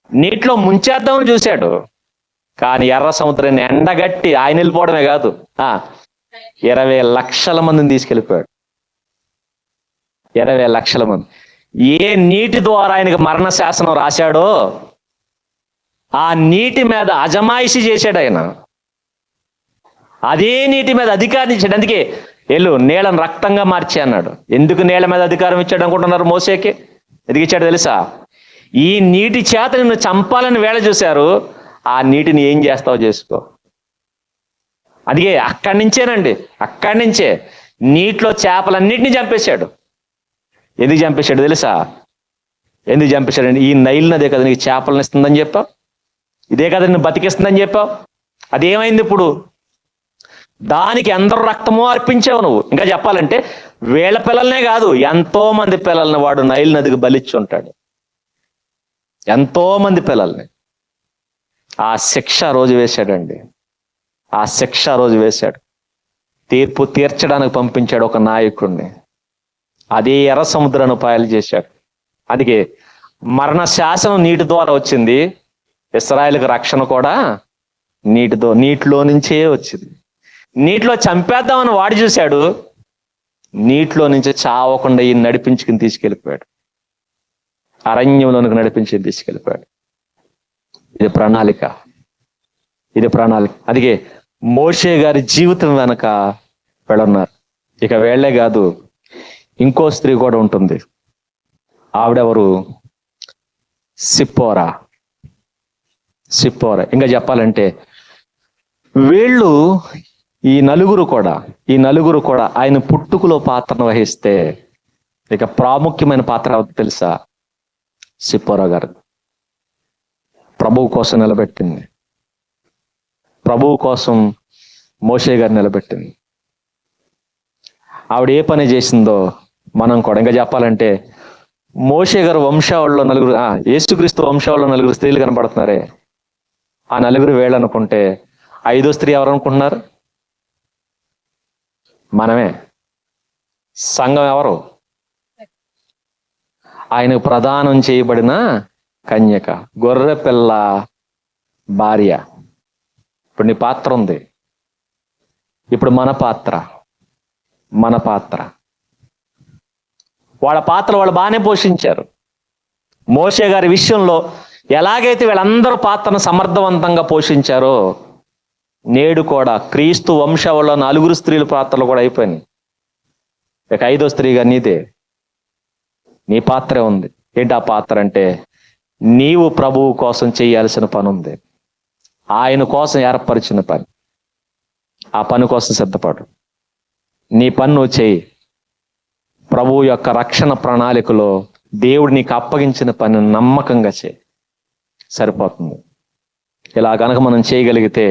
నీటిలో ముంచేద్దామని చూశాడు, కానీ ఎర్ర సముద్రాన్ని ఎండగట్టి ఆయన వెళ్ళిపోవడమే కాదు 20 లక్షల మందిని తీసుకెళ్ళిపోయాడు. 20 లక్షల మంది. ఏ నీటి ద్వారా ఆయనకు మరణ శాసనం రాశాడో ఆ నీటి మీద అజమాయిషి చేశాడు ఆయన. అదే నీటి మీద అధికారం ఇచ్చాడు. అందుకే నీళ్ళని రక్తంగా మార్చి అన్నాడు. ఎందుకు నీళ్ళ మీద అధికారం ఇచ్చాడు అనుకుంటున్నారు? మోసేకి ఎందుకు ఇచ్చాడు తెలుసా? ఈ నీటి చేత నిన్ను చంపాలని వేళ చూశారు, ఆ నీటిని ఏం చేస్తావో చేసుకో. అందుకే అక్కడి నుంచే నీటిలో చేపలన్నిటినీ చంపేశాడు. ఎందుకు చంపేశాడు తెలుసా? ఈ నైల్ నదే కదా నీకు చేపలను ఇస్తుందని చెప్పావు, ఇదే కదా నిన్ను బతికిస్తుందని చెప్పావు. అదేమైంది ఇప్పుడు? దానికి ఎందరో రక్తమో అర్పించావు నువ్వు. ఇంకా చెప్పాలంటే వీళ్ళ పిల్లలనే కాదు, ఎంతో మంది పిల్లల్ని వాడు నైల్ నదికి బలిచ్చి ఉంటాడు. ఎంతో మంది పిల్లల్ని ఆ శిక్ష రోజు వేశాడు. తీర్పు తీర్చడానికి పంపించాడు ఒక నాయకుడిని. అదే ఎర్ర సముద్రాన్ని పాయలు చేశాడు. అందుకే మరణ శాసనం నీటి ద్వారా వచ్చింది. ఇశ్రాయేలుకి రక్షణ కూడా నీటిలో నుంచే వచ్చింది. నీటిలో చంపేద్దామని వాడు చూశాడు, నీటిలో నుంచి చావకుండా ఈయన నడిపించుకుని తీసుకెళ్ళిపోయాడు. అరణ్యంలోనికి నడిపించి తీసుకెళ్ళిపోయాడు. ఇది ప్రణాళిక. అందుకే మోషే గారి జీవితం వెనక వీళ్ళున్నారు. ఇక వీళ్లే కాదు, ఇంకో స్త్రీ కూడా ఉంటుంది. ఆవిడెవరు? సిప్పోరా. ఇంకా చెప్పాలంటే వీళ్ళు ఈ నలుగురు కూడా ఆయన పుట్టుకలో పాత్రను వహిస్తే ఇక ప్రాముఖ్యమైన పాత్ర తెలుసా? సిప్పోరా గారు ప్రభువు కోసం నిలబెట్టింది. ప్రభువు కోసం మోషే గారు నిలబెట్టింది. ఆవిడ ఏ పని చేసిందో మనం కూడా. ఇంకా చెప్పాలంటే మోషే గారు వంశావళిలో నలుగురు, యేసుక్రీస్తు వంశావళిలో నలుగురు స్త్రీలు కనపడుతున్నారే, ఆ నలుగురు వేళ్ళు అనుకుంటే 5వ స్త్రీ ఎవరు అనుకుంటున్నారు? మనమే. సంఘం ఎవరు? ఆయనకు ప్రదానం చేయబడిన కన్యక, గొర్రె పిల్ల భార్య. ఇప్పుడు నీ పాత్ర ఉంది. ఇప్పుడు మన పాత్ర. వాళ్ళ పాత్ర వాళ్ళు బాగానే పోషించారు. మోషే గారి విషయంలో ఎలాగైతే వీళ్ళందరూ పాత్రను సమర్థవంతంగా పోషించారో, నేడు కూడా క్రీస్తు వంశావళిలో 4 స్త్రీల పాత్రలు కూడా అయిపోయినాయి. ఇక 5వ స్త్రీగా నీదే. నీ పాత్రే ఉంది. ఏంటి ఆ పాత్ర అంటే, నీవు ప్రభువు కోసం చేయాల్సిన పని ఉంది. ఆయన కోసం ఏర్పరిచిన పని. ఆ పని కోసం సిద్ధపడు. నీ పని నువ్వు చేయి. ప్రభువు యొక్క రక్షణ ప్రణాళికలో దేవుడు నీకు అప్పగించిన పని నమ్మకంగా చేయి, సరిపోతుంది. ఇలా కనుక మనం చేయగలిగితే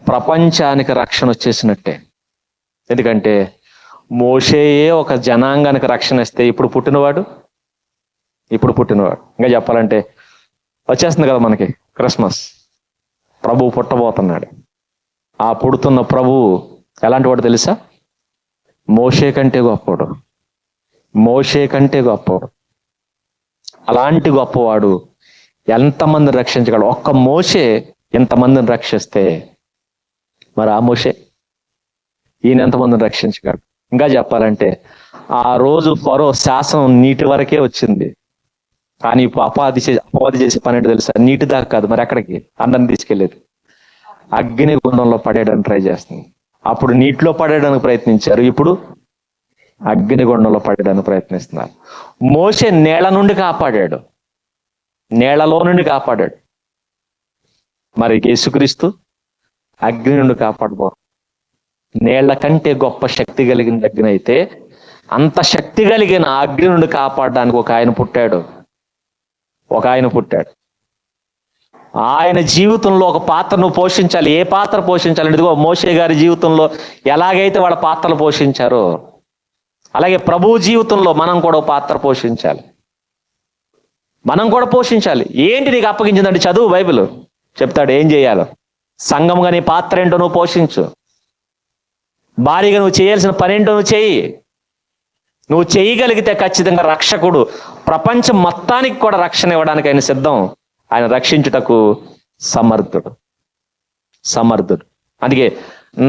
ప్రపంచానికి రక్షణ వచ్చేసినట్టే. ఎందుకంటే మోషేయే ఒక జనాంగానికి రక్షణ ఇస్తే ఇప్పుడు పుట్టినవాడు ఇంకా చెప్పాలంటే వచ్చేస్తుంది కదా మనకి క్రిస్మస్. ప్రభువు పుట్టబోతున్నాడు. ఆ పుడుతున్న ప్రభువు ఎలాంటి వాడు తెలుసా? మోషే కంటే గొప్పవాడు. అలాంటి గొప్పవాడు ఎంతమందిని రక్షించగలడు? ఒక్క మోషే ఎంతమందిని రక్షిస్తే మరి ఆ మోషే ఈయన ఎంతమందిని రక్షించగలడు? ఇంకా చెప్పాలంటే ఆ రోజు ఫరో శాసనం నీటి వరకే వచ్చింది. కానీ ఇప్పుడు అపవాది చేసే పని ఏంటో తెలుసా? నీటి దాకా కాదు, మరి ఎక్కడికి? అందరిని తీసుకెళ్లేదు. అగ్ని గుండంలో పడేయడానికి ట్రై చేస్తుంది. అప్పుడు నీటిలో పడేయడానికి ప్రయత్నించారు, ఇప్పుడు అగ్నిగుండంలో పడడానికి ప్రయత్నిస్తున్నారు. మోషే నేల నుండి కాపాడాడు, నేలలో నుండి కాపాడాడు. మరి యేసుక్రీస్తు అగ్ని నుండి కాపాడబో. నేళ్ల కంటే గొప్ప శక్తి కలిగిన అగ్ని అయితే, అంత శక్తి కలిగిన అగ్ని నుండి కాపాడడానికి ఒక ఆయన పుట్టాడు. ఆయన జీవితంలో ఒక పాత్రను పోషించాలి. ఏ పాత్ర పోషించాలి? ఇదిగో మోషే గారి జీవితంలో ఎలాగైతే వాళ్ళ పాత్రలు పోషించారో, అలాగే ప్రభువు జీవితంలో మనం కూడా పాత్ర పోషించాలి. ఏంటి నీకు అప్పగించిందంటే చదువు, బైబిల్ చెప్తాడు ఏం చేయాలో. సంఘంగా నీ పాత్ర ఏంటో నువ్వు పోషించు. భారీగా నువ్వు చేయాల్సిన పని ఏంటో నువ్వు చెయ్యి. నువ్వు చేయగలిగితే ఖచ్చితంగా రక్షకుడు ప్రపంచం మొత్తానికి కూడా రక్షణ ఇవ్వడానికి ఆయన సిద్ధం. ఆయన రక్షించుటకు సమర్థుడు. అందుకే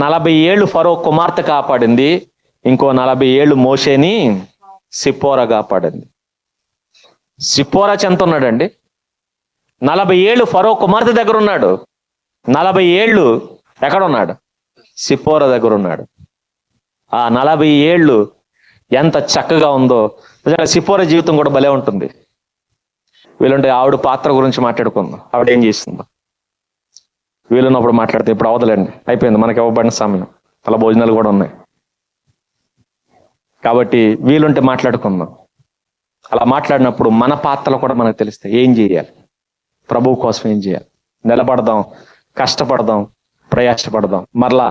40 ఏళ్ళు ఫరో కుమార్తె కాపాడింది, ఇంకో 40 ఏళ్ళు మోషేని సిప్పోరా కాపాడింది. సిప్పోరా చెంత ఉన్నాడండి? 40 ఏళ్ళు ఫరో కుమార్తె దగ్గర ఉన్నాడు, 40 ఏళ్ళు ఎక్కడ ఉన్నాడు? సిప్పోరా దగ్గర ఉన్నాడు. ఆ 40 ఏళ్ళు ఎంత చక్కగా ఉందో. సిప్పోరా జీవితం కూడా భలే ఉంటుంది. వీళ్ళుంటే ఆవిడ పాత్ర గురించి మాట్లాడుకుందాం, ఆవిడ ఏం చేస్తుందో. వీళ్ళున్నప్పుడు మాట్లాడితే ఇప్పుడు అవదలండి, అయిపోయింది మనకి ఇవ్వబడిన సమయం, అలా భోజనాలు కూడా ఉన్నాయి కాబట్టి వీలుంటే మాట్లాడుకుందాం. అలా మాట్లాడినప్పుడు మన పాత్రలు కూడా మనకు తెలుస్తాయి. ఏం చేయాలి? ప్రభువు కోసం ఏం చేయాలి? నిలబడదాం, కష్టపడదాం, ప్రయాసపడదాం. మరలా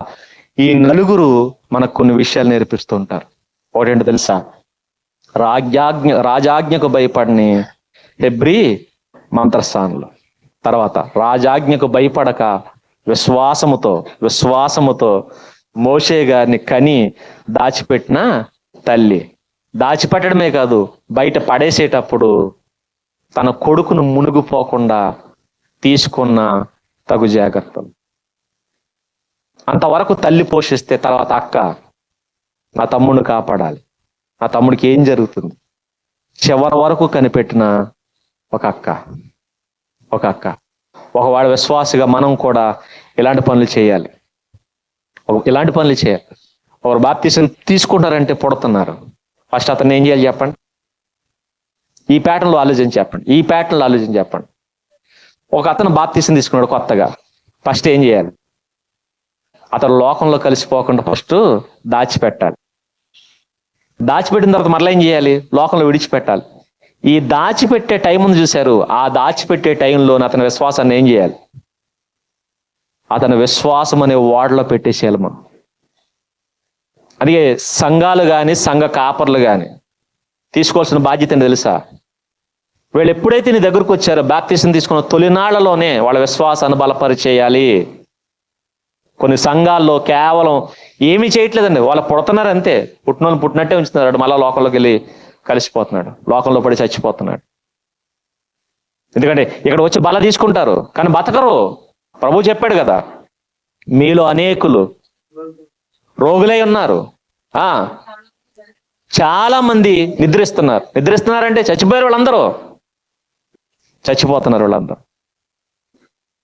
ఈ నలుగురు మనకు కొన్ని విషయాలు నేర్పిస్తూ ఉంటారు. ఒకటేంటో తెలుసా? రాజాజ్ఞకు భయపడని హెబ్రీ మంత్రస్థానంలో. తర్వాత రాజాజ్ఞకు భయపడక విశ్వాసముతో మోషే గారిని కని దాచిపెట్టిన తల్లి. దాచిపెట్టడమే కాదు, బయట పడేసేటప్పుడు తన కొడుకును మునిగిపోకుండా తీసుకున్న తగు జాగ్రత్తలు. అంతవరకు తల్లి పోషిస్తే తర్వాత అక్క, నా తమ్ముడిని కాపాడాలి, నా తమ్ముడికి ఏం జరుగుతుంది, చివరి వరకు కనిపెట్టిన ఒక అక్క. ఒకవాడు విశ్వాసిగా మనం కూడా ఇలాంటి పనులు చేయాలి. ఒకరు బాప్తిసం తీసుకుంటారంటే పుడుతున్నారు. ఫస్ట్ అతను ఏం చేయాలి చెప్పండి? ఈ ప్యాటర్న్లో ఆలోచించి చెప్పండి. ఒక అతను బాప్తిసం తీసుకున్నాడు కొత్తగా, ఫస్ట్ ఏం చేయాలి? అతను లోకంలో కలిసిపోకుండా ఫస్ట్ దాచిపెట్టాలి. దాచిపెట్టిన తర్వాత మరలా ఏం చేయాలి? లోకంలో విడిచిపెట్టాలి. ఈ దాచిపెట్టే టైం ఉంది చూశారు, ఆ దాచిపెట్టే టైంలో అతని విశ్వాసాన్ని ఏం చేయాలి? అతని విశ్వాసం అనే ఓడలో పెట్టేసేయాలి మనం. అందుకే సంఘాలు కానీ సంఘ కాపర్లు కానీ తీసుకోవాల్సిన బాధ్యత ఏంటి తెలుసా? వీళ్ళు ఎప్పుడైతే నీ దగ్గరకు వచ్చారో బాప్తిసం తీసుకున్న తొలినాళ్లలోనే వాళ్ళ విశ్వాసాన్ని బలపరిచేయాలి. కొన్ని సంఘాల్లో కేవలం ఏమీ చేయట్లేదండి, వాళ్ళు పుడుతున్నారు అంతే, పుట్టినోళ్ళు పుట్టినట్టే ఉంచుతున్నారు, మళ్ళీ లోకంలోకి వెళ్ళి కలిసిపోతున్నాడు, లోకంలో పడి చచ్చిపోతున్నాడు. ఎందుకంటే ఇక్కడ వచ్చి బల తీసుకుంటారు కానీ బతకరు. ప్రభు చెప్పాడు కదా, మీలో అనేకులు రోగులై ఉన్నారు, చాలా మంది నిద్రిస్తున్నారంటే చచ్చిపోయారు వాళ్ళందరూ, వాళ్ళందరూ.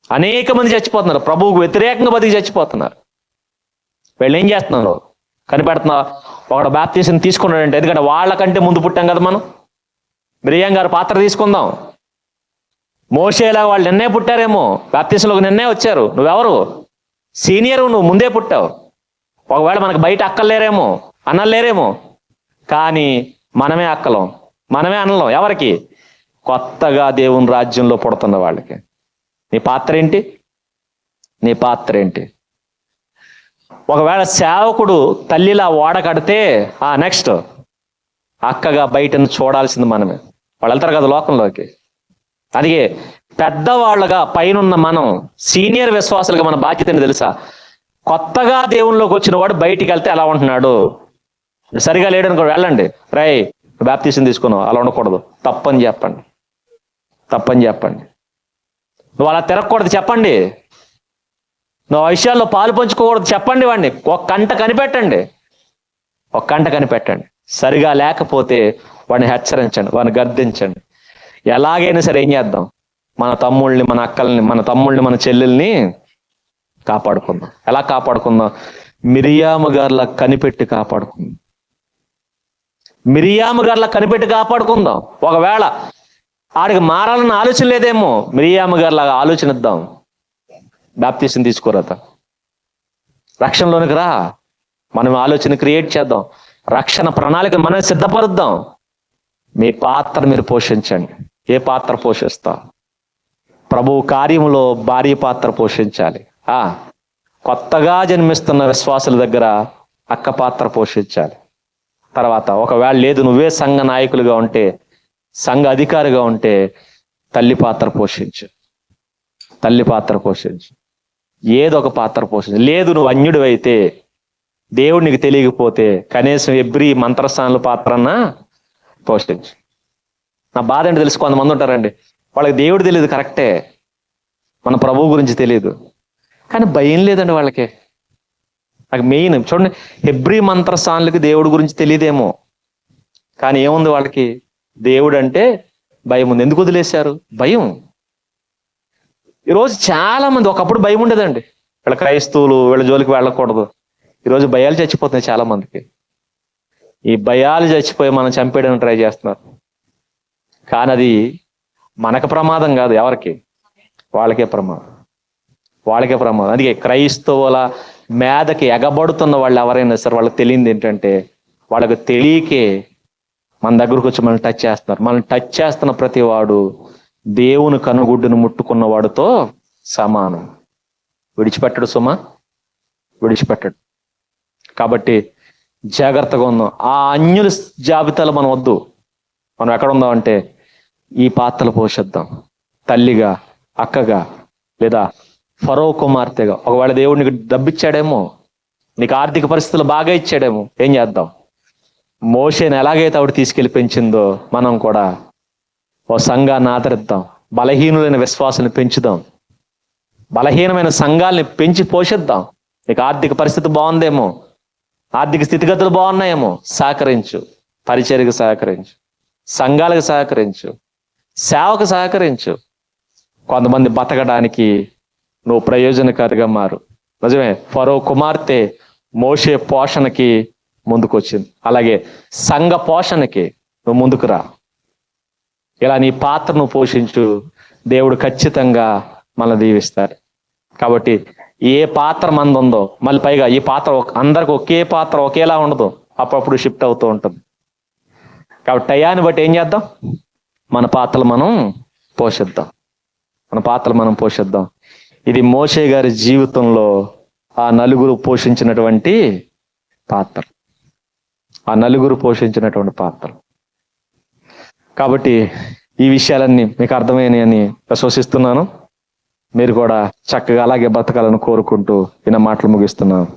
అనేక మంది చచ్చిపోతున్నారు, ప్రభువుకు వ్యతిరేకంగా బతికి చచ్చిపోతున్నారు. వీళ్ళు ఏం చేస్తున్నారు? కనిపెడుతున్నా ఒకడు బాప్తిసం తీసుకున్నాడంటే, ఎందుకంటే వాళ్ళకంటే ముందు పుట్టాం కదా మనం, మిరియం గారు పాత్ర తీసుకుందాం. మోషేలా వాళ్ళు నిన్నే పుట్టారేమో, బాప్తిసంలోకి నిన్నే వచ్చారు, నువ్వెవరు? సీనియర్, నువ్వు ముందే పుట్టావు. ఒకవేళ మనకు బయట అక్కలేరేమో, అన్నలేరేమో, కానీ మనమే అక్కలం, మనమే అన్నలం. ఎవరికి? కొత్తగా దేవుని రాజ్యంలో పుడుతున్న వాళ్ళకి. నీ పాత్ర ఏంటి? నీ పాత్ర ఏంటి? ఒకవేళ సేవకుడు తల్లిలా ఓడ కడితే నెక్స్ట్ అక్కగా బయటను చూడాల్సింది మనమే. వాళ్ళు వెళ్తారు కదా లోకంలోకి. అందుకే పెద్దవాళ్ళగా పైనున్న మనం, సీనియర్ విశ్వాసులుగా మన బాధ్యతని తెలుసా? కొత్తగా దేవునిలోకి వచ్చిన వాడు బయటికి వెళ్తే ఎలా ఉంటున్నాడు? సరిగా లేడనుకో, వెళ్ళండి, రై బాప్తిసం తీసుకున్నావు, అలా ఉండకూడదు, తప్పని చెప్పండి, తప్పని చెప్పండి. నువ్వు అలా తిరగకూడదు చెప్పండి. నువ్వు ఆ విషయాల్లో పాలు పంచుకోకూడదు చెప్పండి. వాడిని ఒక కంట కనిపెట్టండి, ఒక కంట కనిపెట్టండి. సరిగా లేకపోతే వాడిని హెచ్చరించండి, వాడిని గర్దించండి. ఎలాగైనా సరే ఏం చేద్దాం? మన తమ్ముళ్ళని, మన అక్కల్ని, మన తమ్ముళ్ళని, మన చెల్లెల్ని కాపాడుకుందాం. ఎలా కాపాడుకుందాం? మిరియాము గారిలా కనిపెట్టి కాపాడుకుందాం. మిరియాము గారిలా కనిపెట్టి కాపాడుకుందాం. ఒకవేళ ఆడికి మారాలన్న ఆలోచన లేదేమో, మిరియాము గారిలాగా ఆలోచన ఇద్దాం. బాప్తిసం తీసుకోరత, రక్షణలోనికి రా. మనం ఆలోచన క్రియేట్ చేద్దాం, రక్షణ ప్రణాళిక మనం సిద్ధపరుద్దాం. మీ పాత్ర మీరు పోషించండి. ఏ పాత్ర పోషిస్తా? ప్రభువు కార్యములో భార్య పాత్ర పోషించాలి. కొత్తగా జన్మిస్తున్న విశ్వాసుల దగ్గర అక్క పాత్ర పోషించాలి. తర్వాత ఒకవేళ లేదు, నువ్వే సంఘ నాయకులుగా ఉంటే, సంఘ అధికారిగా ఉంటే, తల్లి పాత్ర పోషించు, తల్లి పాత్ర పోషించు, ఏదో ఒక పాత్ర పోషించు. లేదు నువ్వు అన్యుడు అయితే, దేవుడు నీకు తెలియకపోతే, కనీసం ఎవ్రీ మంత్రస్థానాల పాత్రన్నా పోషించు. నా బాధ ఏంటి తెలుసు, కొంతమంది ఉంటారండి, వాళ్ళకి దేవుడు తెలియదు, కరెక్టే, మన ప్రభువు గురించి తెలియదు, కానీ భయం లేదండి వాళ్ళకి. నాకు మెయిన్ చూడండి, హెబ్రీ మంత్రస్థానాలకి దేవుడి గురించి తెలియదేమో, కానీ ఏముంది వాళ్ళకి? దేవుడు అంటే భయం ఉంది. ఎందుకు వదిలేశారు? భయం. ఈరోజు చాలా మంది, ఒకప్పుడు భయం ఉండేదండి, వీళ్ళ క్రైస్తవులు వీళ్ళ జోలికి వెళ్ళకూడదు. ఈరోజు భయాలు చచ్చిపోతున్నాయి చాలా మందికి. ఈ భయాలు చచ్చిపోయి మనం చంపేయడానికి ట్రై చేస్తున్నారు. కానీ అది మనకు ప్రమాదం కాదు, ఎవరికి? వాళ్ళకే ప్రమాదం, వాళ్ళకే ప్రమాదం. అందుకే క్రైస్తవుల మేధకి ఎగబడుతున్న వాళ్ళు ఎవరైనా సరే, వాళ్ళకి తెలియంది ఏంటంటే, వాళ్ళకి తెలియకే మన దగ్గరకు వచ్చి మనం టచ్ చేస్తున్నారు. మనం టచ్ చేస్తున్న ప్రతి వాడు దేవుని కనుగుడ్డును ముట్టుకున్న వాడితో సమానం. విడిచిపెట్టడు సుమా, విడిచిపెట్టడు. కాబట్టి జాగ్రత్తగా ఉందాం. ఆ అన్యుల జాబితాలో మనం వద్దు. మనం ఎక్కడ ఉందాం అంటే, ఈ పాత్రలు పోషిద్దాం. తల్లిగా, అక్కగా, లేదా ఫరో కుమార్తెగా. ఒకవేళ దేవుడు నీకు డబ్బిచ్చాడేమో, నీకు ఆర్థిక పరిస్థితులు బాగా ఇచ్చాడేమో, ఏం చేద్దాం? మోషేని ఎలాగైతే ఆవిడ తీసుకెళ్లి పెంచిందో, మనం కూడా ఓ సంఘాన్ని ఆదరిద్దాం. బలహీనులైన విశ్వాసాన్ని పెంచుదాం. బలహీనమైన సంఘాలని పెంచి పోషిద్దాం. నీకు ఆర్థిక పరిస్థితి బాగుందేమో, ఆర్థిక స్థితిగతులు బాగున్నాయేమో, సహకరించు. పరిచర్యకు సహకరించు, సంఘాలకు సహకరించు, సేవకు సహకరించు. కొంతమంది బతకడానికి నువ్వు ప్రయోజనకారిగా మారు. నిజమే, ఫరో కుమార్తె మోషే పోషణకి ముందుకొచ్చింది. అలాగే సంఘ పోషణకి నువ్వు ముందుకు రా. ఇలా నీ పాత్రను పోషించు. దేవుడు ఖచ్చితంగా మనల్ని దీవిస్తాడు. కాబట్టి ఏ పాత్ర మంది ఉందో, మళ్ళీ పైగా ఈ పాత్ర అందరికి ఒకే పాత్ర ఒకేలా ఉండదు, అప్పుడప్పుడు షిఫ్ట్ అవుతూ ఉంటుంది. కాబట్టి టయాన్ని బట్టి ఏం చేద్దాం? మన పాత్రలు మనం పోషిద్దాం, మన పాత్రలు మనం పోషిద్దాం. ఇది మోషే గారి జీవితంలో ఆ నలుగురు పోషించినటువంటి పాత్ర, ఆ నలుగురు పోషించినటువంటి పాత్ర. కాబట్టి ఈ విషయాలన్నీ మీకు అర్థమైనాయని విశ్వసిస్తున్నాను. మీరు కూడా చక్కగా అలాగే బతకాలని కోరుకుంటూ ఈయన మాటలు ముగిస్తున్నాను.